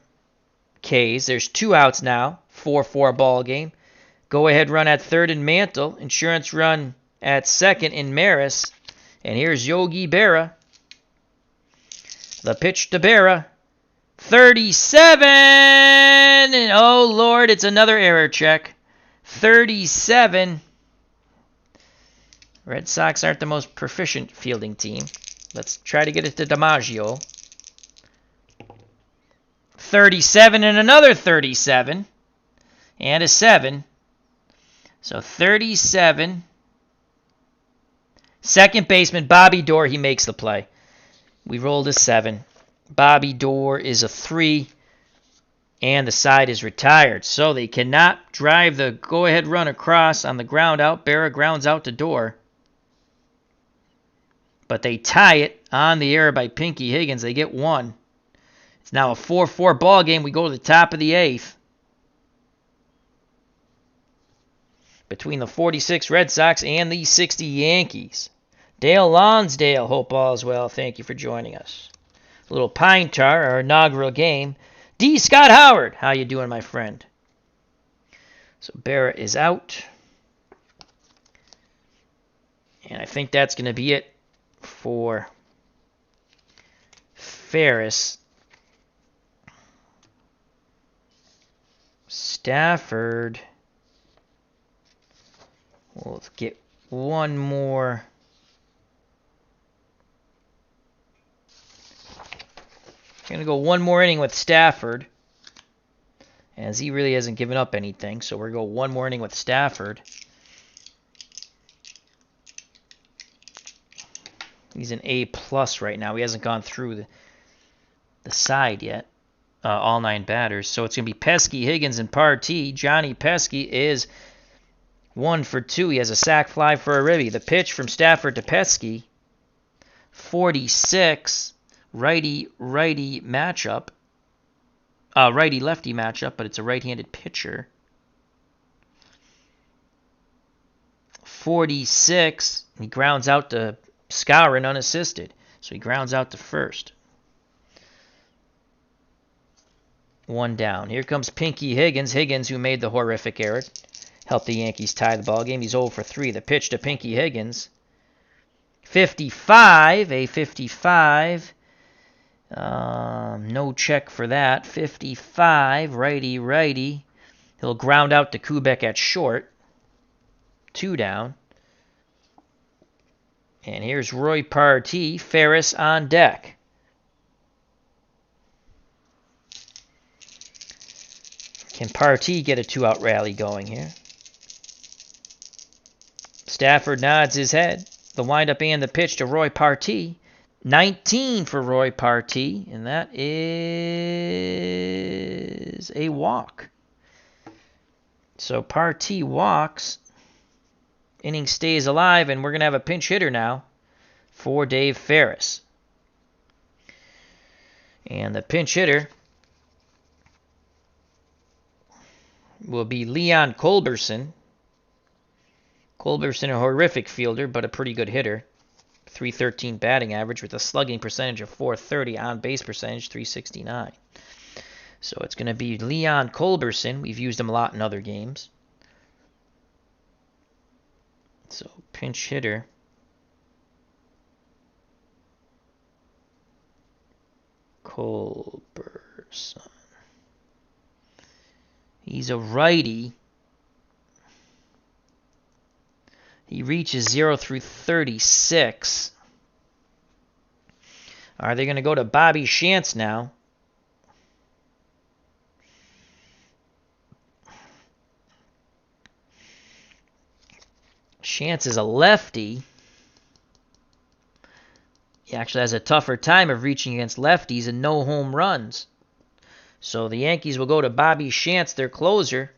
Ks. There's 2 outs now. 4-4 ball game. Go ahead run at third in Mantle. Insurance run at second in Maris. And here's Yogi Berra. The pitch to Berra. 37! And oh, Lord, it's another error check. 37. Red Sox aren't the most proficient fielding team. Let's try to get it to DiMaggio. 37 and another 37. And a 7. So 37. Second baseman, Bobby Doerr, he makes the play. We rolled a 7. Bobby Doerr is a 3. And the side is retired. So they cannot drive the go-ahead run across on the ground out. Berra grounds out to Doerr. But they tie it on the air by Pinky Higgins. They get one. It's now a 4-4 ball game. We go to the top of the 8th. Between the 46 Red Sox and the 60 Yankees. Dale Lonsdale, hope all is well. Thank you for joining us. A little Pine Tar, our inaugural game. D. Scott Howard, how you doing, my friend? So Barrett is out. And I think that's going to be it for Ferris. Stafford. We'll get one more. Going to go one more inning with Stafford, as he really hasn't given up anything. So we're going to go one more inning with Stafford. He's an A+ right now. He hasn't gone through the side yet, all 9 batters. So it's going to be Pesky, Higgins, and Partee. Johnny Pesky is 1 for 2. He has a sac fly for a ribby. The pitch from Stafford to Pesky, 46. Righty-righty matchup. Righty-lefty matchup, but it's a right-handed pitcher. 46. He grounds out to Skowron unassisted. So he grounds out to first. 1 down. Here comes Pinky Higgins. Higgins, who made the horrific error, helped the Yankees tie the ball game. He's 0 for 3. The pitch to Pinky Higgins. 55. A 55. No check for that. 55. Righty-righty. He'll ground out to Kubek at short. 2 down. And here's Roy Partee. Ferris on deck. Can Partee get a 2-out rally going here? Stafford nods his head. The windup and the pitch to Roy Partee. 19 for Roy Partee, and that is a walk. So Partee walks. Inning stays alive, and we're going to have a pinch hitter now for Dave Ferris. And the pinch hitter will be Leon Culberson. Culberson, a horrific fielder, but a pretty good hitter. .313 batting average with a slugging percentage of .430, on base percentage .369. So it's going to be Leon Culberson. We've used him a lot in other games. So pinch hitter. Culberson. He's a righty. He reaches 0 through 36. Are they going to go to Bobby Shantz now? Shantz is a lefty. He actually has a tougher time of reaching against lefties and no home runs. So the Yankees will go to Bobby Shantz, their closer.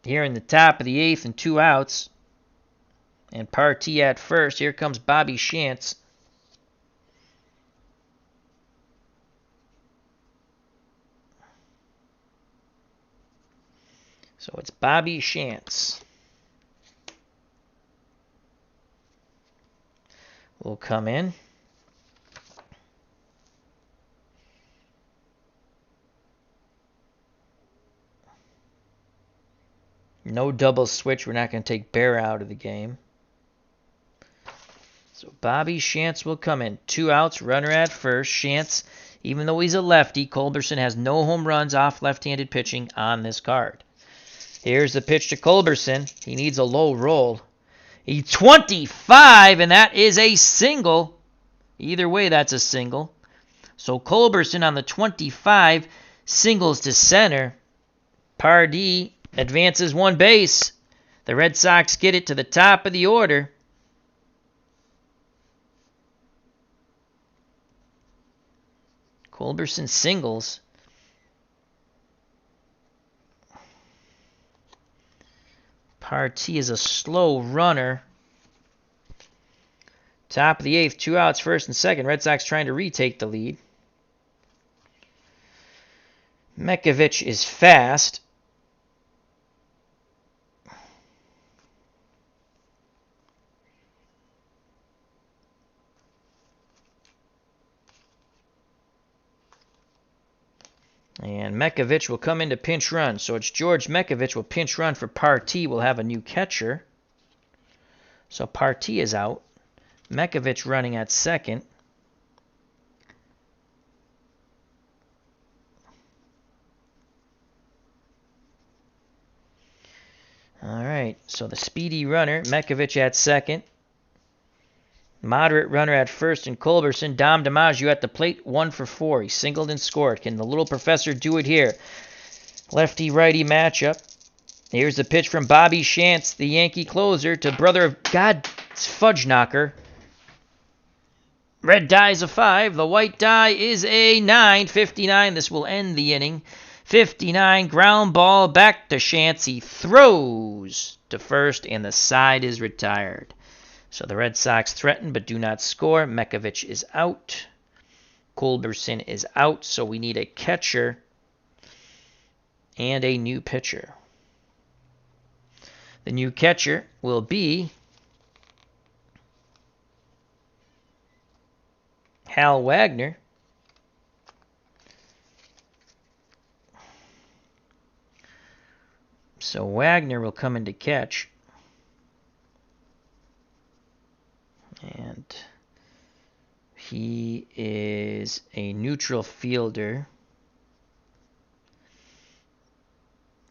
Here in the top of the 8th and 2 outs. And Partee at first. Here comes Bobby Shantz. So it's Bobby Shantz. Will come in. No double switch. We're not going to take Bear out of the game. So Bobby Shantz will come in. 2 outs, runner at first. Shantz, even though he's a lefty, Culberson has no home runs off left-handed pitching on this card. Here's the pitch to Culberson. He needs a low roll. He's 25, and that is a single. Either way, that's a single. So Culberson on the 25 singles to center. Pardee advances 1 base. The Red Sox get it to the top of the order. Culberson singles. Partee is a slow runner. Top of the 8th, 2 outs, first and second. Red Sox trying to retake the lead. Mekovich is fast. And Mekovich will come into pinch run. So it's George Mekovich will pinch run for Partee. We'll have a new catcher. So Partee is out. Mekovich running at second. All right, so the speedy runner, Mekovich at second. Moderate runner at first and Culberson. Dom DiMaggio at the plate, 1 for 4. He singled and scored. Can the little professor do it here? Lefty-righty matchup. Here's the pitch from Bobby Shantz, the Yankee closer, to brother of God fudge knocker. Red die's a 5. The white die is a 9. 59. This will end the inning. 59. Ground ball back to Shantz. He throws to first, and the side is retired. So the Red Sox threaten but do not score. Mekovich is out. Culberson is out. So we need a catcher and a new pitcher. The new catcher will be Hal Wagner. So Wagner will come in to catch. And he is a neutral fielder.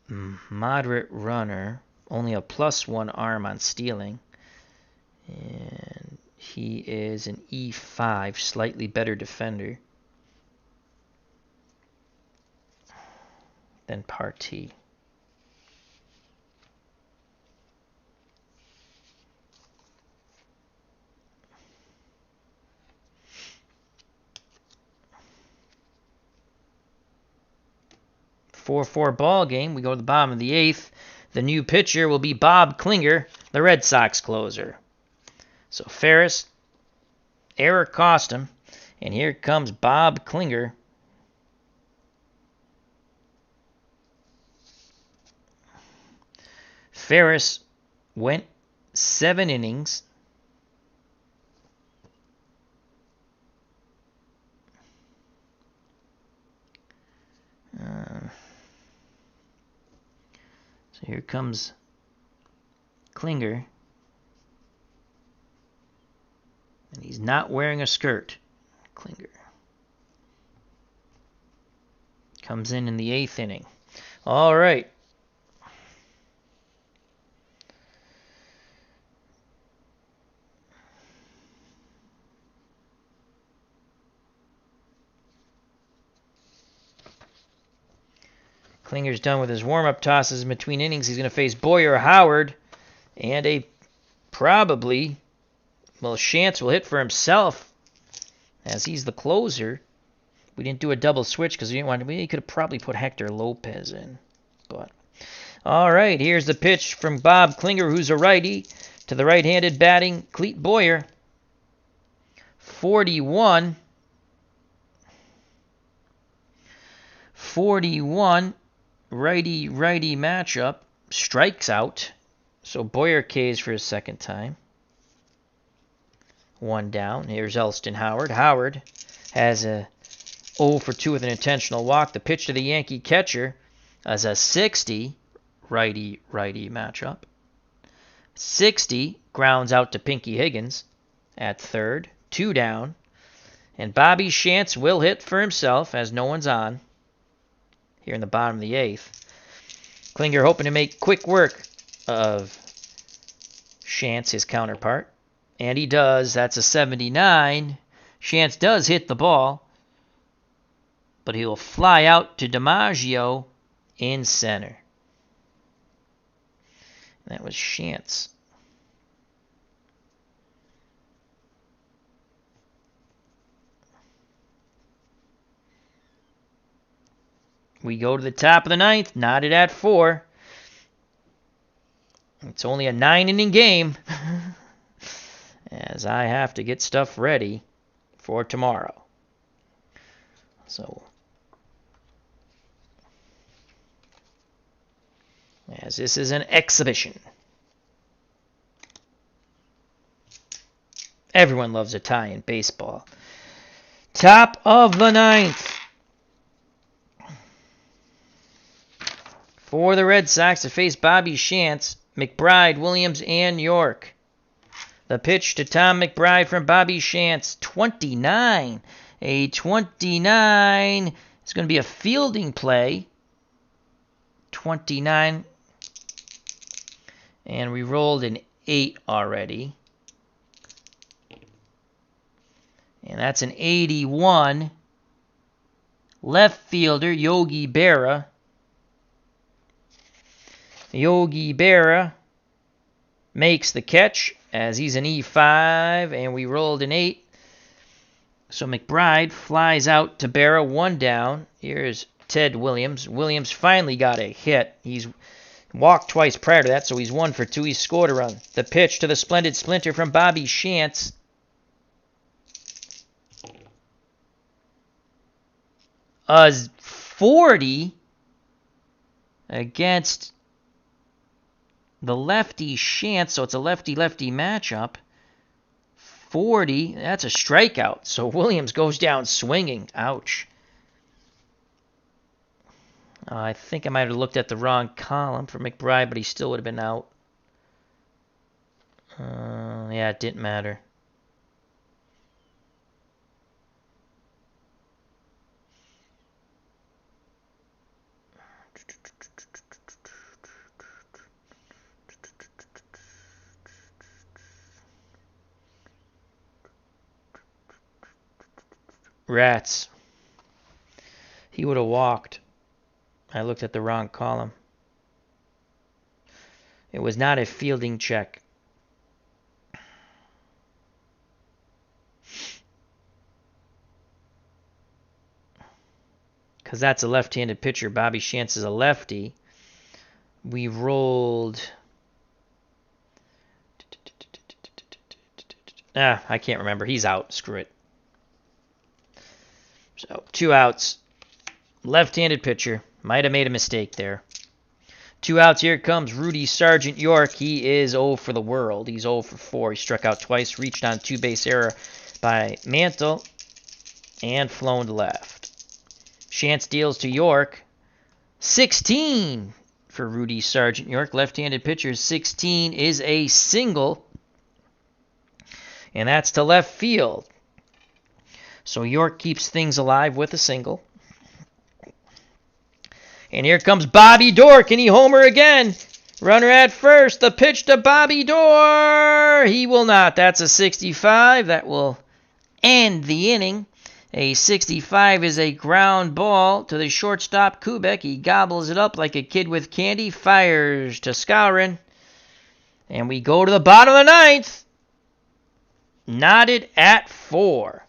Moderate runner. Only a +1 arm on stealing. And he is an E5, slightly better defender than Partee. Four ball game. We go to the bottom of the 8th. The new pitcher will be Bob Klinger, the Red Sox closer. So Ferris, error cost him, and here comes Bob Klinger. Ferris went 7 innings. So here comes Klinger. And he's not wearing a skirt. Klinger comes in the 8th inning. All right. Klinger's done with his warm-up tosses in between innings. He's going to face Boyer Howard and a probably, well, Shantz will hit for himself as he's the closer. We didn't do a double switch because we didn't want to. We could have probably put Hector Lopez in. But all right, here's the pitch from Bob Klinger, who's a righty, to the right-handed batting Clete Boyer. 41. Righty-righty matchup. Strikes out. So Boyer K's for his second time. 1 down. Here's Elston Howard. Howard has a 0 for 2 with an intentional walk. The pitch to the Yankee catcher as a 60 righty-righty matchup. 60 grounds out to Pinky Higgins at third. 2 down. And Bobby Shantz will hit for himself as no one's on here in the bottom of the 8th. Klinger hoping to make quick work of Shantz, his counterpart. And he does. That's a 79. Shantz does hit the ball, but he will fly out to DiMaggio in center. And that was Shantz. We go to the top of the 9th, knotted at 4. It's only a 9-inning game. as I have to get stuff ready for tomorrow. So, as this is an exhibition. Everyone loves a tie in baseball. Top of the ninth. For the Red Sox to face Bobby Shantz, McBride, Williams, and York. The pitch to Tom McBride from Bobby Shantz, 29. A 29 is going to be a fielding play. 29. And we rolled an 8 already. And that's an 81. Left fielder, Yogi Berra. Yogi Berra makes the catch as he's an E5, and we rolled an 8. So McBride flies out to Berra, 1 down. Here's Ted Williams. Williams finally got a hit. He's walked twice prior to that, so he's 1 for 2. He scored a run. The pitch to the splendid splinter from Bobby Shantz. A 40 against the lefty Shantz, so it's a lefty-lefty matchup. 40, that's a strikeout. So Williams goes down swinging. Ouch. I think I might have looked at the wrong column for McBride, but he still would have been out. Yeah, it didn't matter. Rats. He would have walked. I looked at the wrong column. It was not a fielding check. Because that's a left-handed pitcher. Bobby Shantz is a lefty. We rolled... I can't remember. He's out. Screw it. So, 2 outs. Left-handed pitcher. Might have made a mistake there. 2 outs. Here comes Rudy Sargent York. He is 0 for the world. He's 0 for 4. He struck out twice. Reached on 2-base error by Mantle. And flown to left. Shantz deals to York. 16 for Rudy Sargent York. Left-handed pitcher. 16 is a single. And that's to left field. So York keeps things alive with a single. And here comes Bobby Doerr. Can he homer again? Runner at first. The pitch to Bobby Doerr. He will not. That's a 65. That will end the inning. A 65 is a ground ball to the shortstop, Kubek. He gobbles it up like a kid with candy. Fires to Skowron. And we go to the bottom of the ninth. Knotted at 4.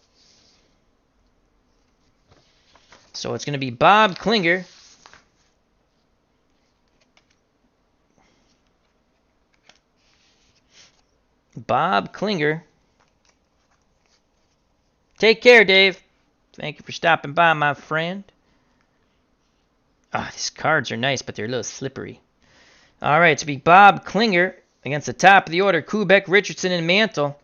So it's going to be Bob Klinger. Bob Klinger. Take care, Dave. Thank you for stopping by, my friend. These cards are nice, but they're a little slippery. All right, it's going to be Bob Klinger against the top of the order. Kubek, Richardson, and Mantle.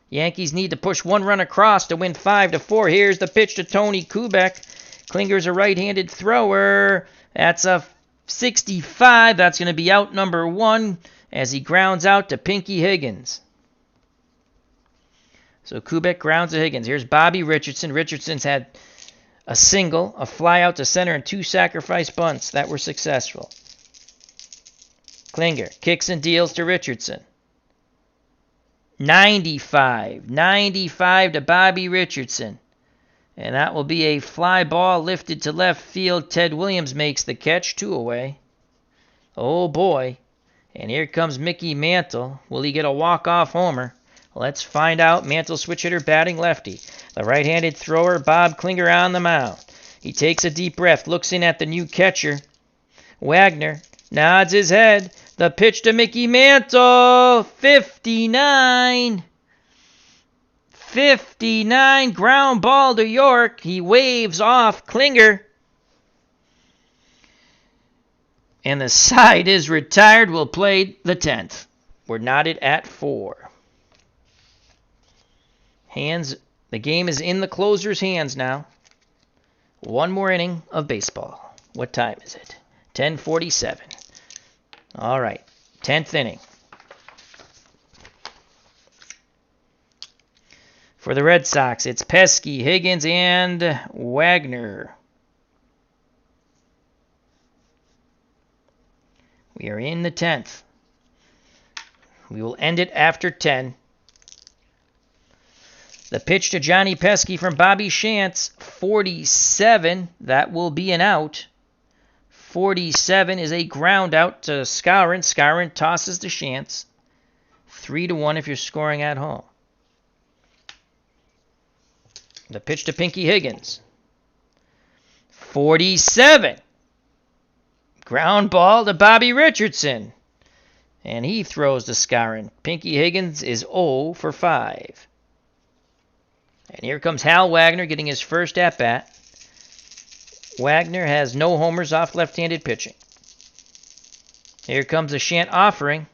Yankees need to push 1 run across to win 5-4. Here's the pitch to Tony Kubek. Klinger's a right-handed thrower. That's a 65. That's going to be out number 1 as he grounds out to Pinky Higgins. So Kubek grounds to Higgins. Here's Bobby Richardson. Richardson's had a single, a fly out to center, and 2 sacrifice bunts that were successful. Klinger kicks and deals to Richardson. 95. 95 to Bobby Richardson. And that will be a fly ball lifted to left field. Ted Williams makes the catch. 2 away. Oh, boy. And here comes Mickey Mantle. Will he get a walk-off homer? Let's find out. Mantle switch hitter batting lefty. The right-handed thrower, Bob Klinger, on the mound. He takes a deep breath, looks in at the new catcher. Wagner nods his head. The pitch to Mickey Mantle. 59. 59, ground ball to York. He waves off Klinger. And the side is retired. We'll play the 10th. We're knotted at 4. Hands. The game is in the closer's hands now. One more inning of baseball. What time is it? 10:47. All right. 10th inning. For the Red Sox, it's Pesky, Higgins, and Wagner. We are in the 10th. We will end it after 10. The pitch to Johnny Pesky from Bobby Shantz, 47. That will be an out. 47 is a ground out to Skowron. Skowron tosses to Shantz. 3-1 if you're scoring at home. The pitch to Pinky Higgins. 47. Ground ball to Bobby Richardson. And he throws to Skowron. Pinky Higgins is 0 for 5. And here comes Hal Wagner getting his first at-bat. Wagner has no homers off left-handed pitching. Here comes a Shant offering.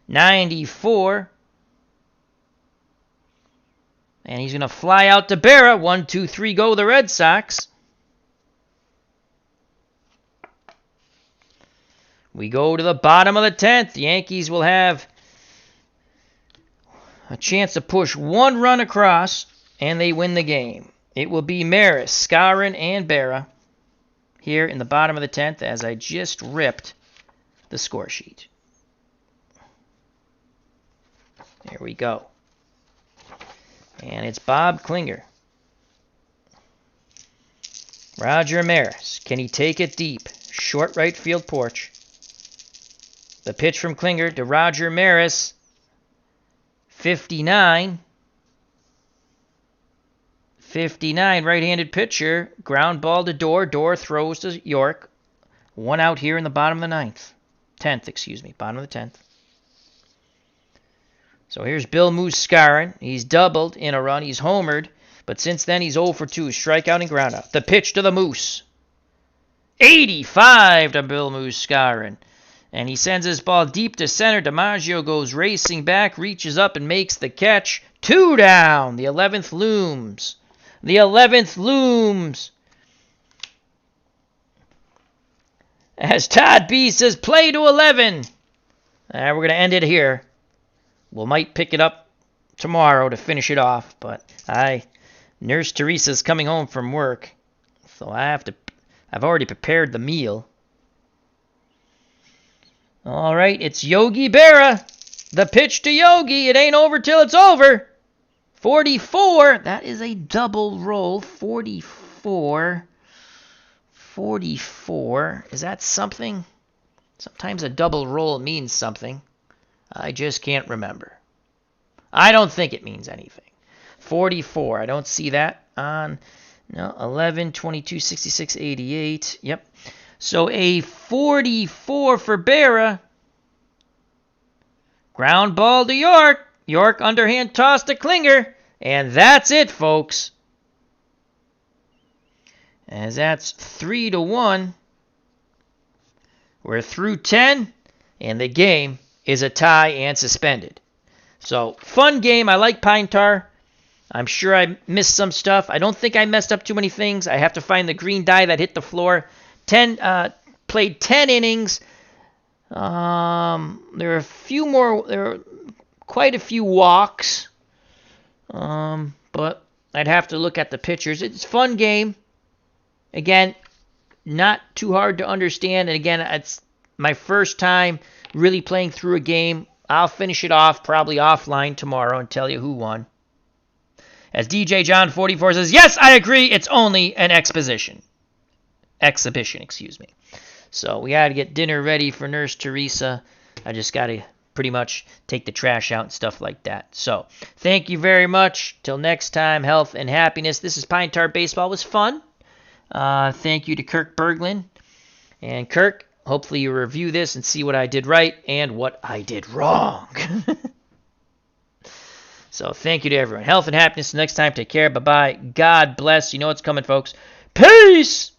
94. And he's going to fly out to Berra. 1, 2, 3, go the Red Sox. We go to the bottom of the 10th. The Yankees will have a chance to push one run across, and they win the game. It will be Maris, Skowron, and Berra here in the bottom of the 10th as I just ripped the score sheet. There we go. And it's Bob Klinger. Roger Maris. Can he take it deep? Short right field porch. The pitch from Klinger to Roger Maris. 59. 59, right-handed pitcher. Ground ball to Dorr. Dorr throws to York. One out here in the bottom of the 9th. 10th, excuse me. Bottom of the 10th. So here's Bill Moose Skowron. He's doubled in a run. He's homered. But since then, he's 0 for 2. Strikeout and ground out. The pitch to the Moose. 85 to Bill Moose Skowron. And he sends his ball deep to center. DiMaggio goes racing back, reaches up, and makes the catch. 2 down. The 11th looms. The 11th looms. As Todd B says, play to 11. We're going to end it here. We might pick it up tomorrow to finish it off, but Nurse Teresa's coming home from work, so I've already prepared the meal. All right, it's Yogi Berra. The pitch to Yogi. It ain't over till it's over. 44. That is a double roll. 44. 44. Is that something? Sometimes a double roll means something. I just can't remember. I don't think it means anything. 44. I don't see that on 11, 22, 66, 88. Yep. So a 44 for Berra. Ground ball to York. York underhand toss to Klinger. And that's it, folks. As that's 3-1. We're through 10. And the game is a tie and suspended. So, fun game. I like Pine Tar. I'm sure I missed some stuff. I don't think I messed up too many things. I have to find the green die that hit the floor. Played 10 innings. There are a few more. There are quite a few walks. But I'd have to look at the pictures. It's a fun game. Again, not too hard to understand. And again, it's my first time really playing through a game. I'll finish it off probably offline tomorrow and tell you who won. As DJ John 44 says, yes, I agree. It's only an exhibition. Excuse me. So we got to get dinner ready for Nurse Teresa. I just got to pretty much take the trash out and stuff like that. So thank you very much. Till next time, health and happiness. This is Pine Tar Baseball. It was fun. Thank you to Kirk Berglund. And Kirk, hopefully you review this and see what I did right and what I did wrong. So thank you to everyone. Health and happiness. Next time, take care. Bye-bye. God bless. You know what's coming, folks. Peace!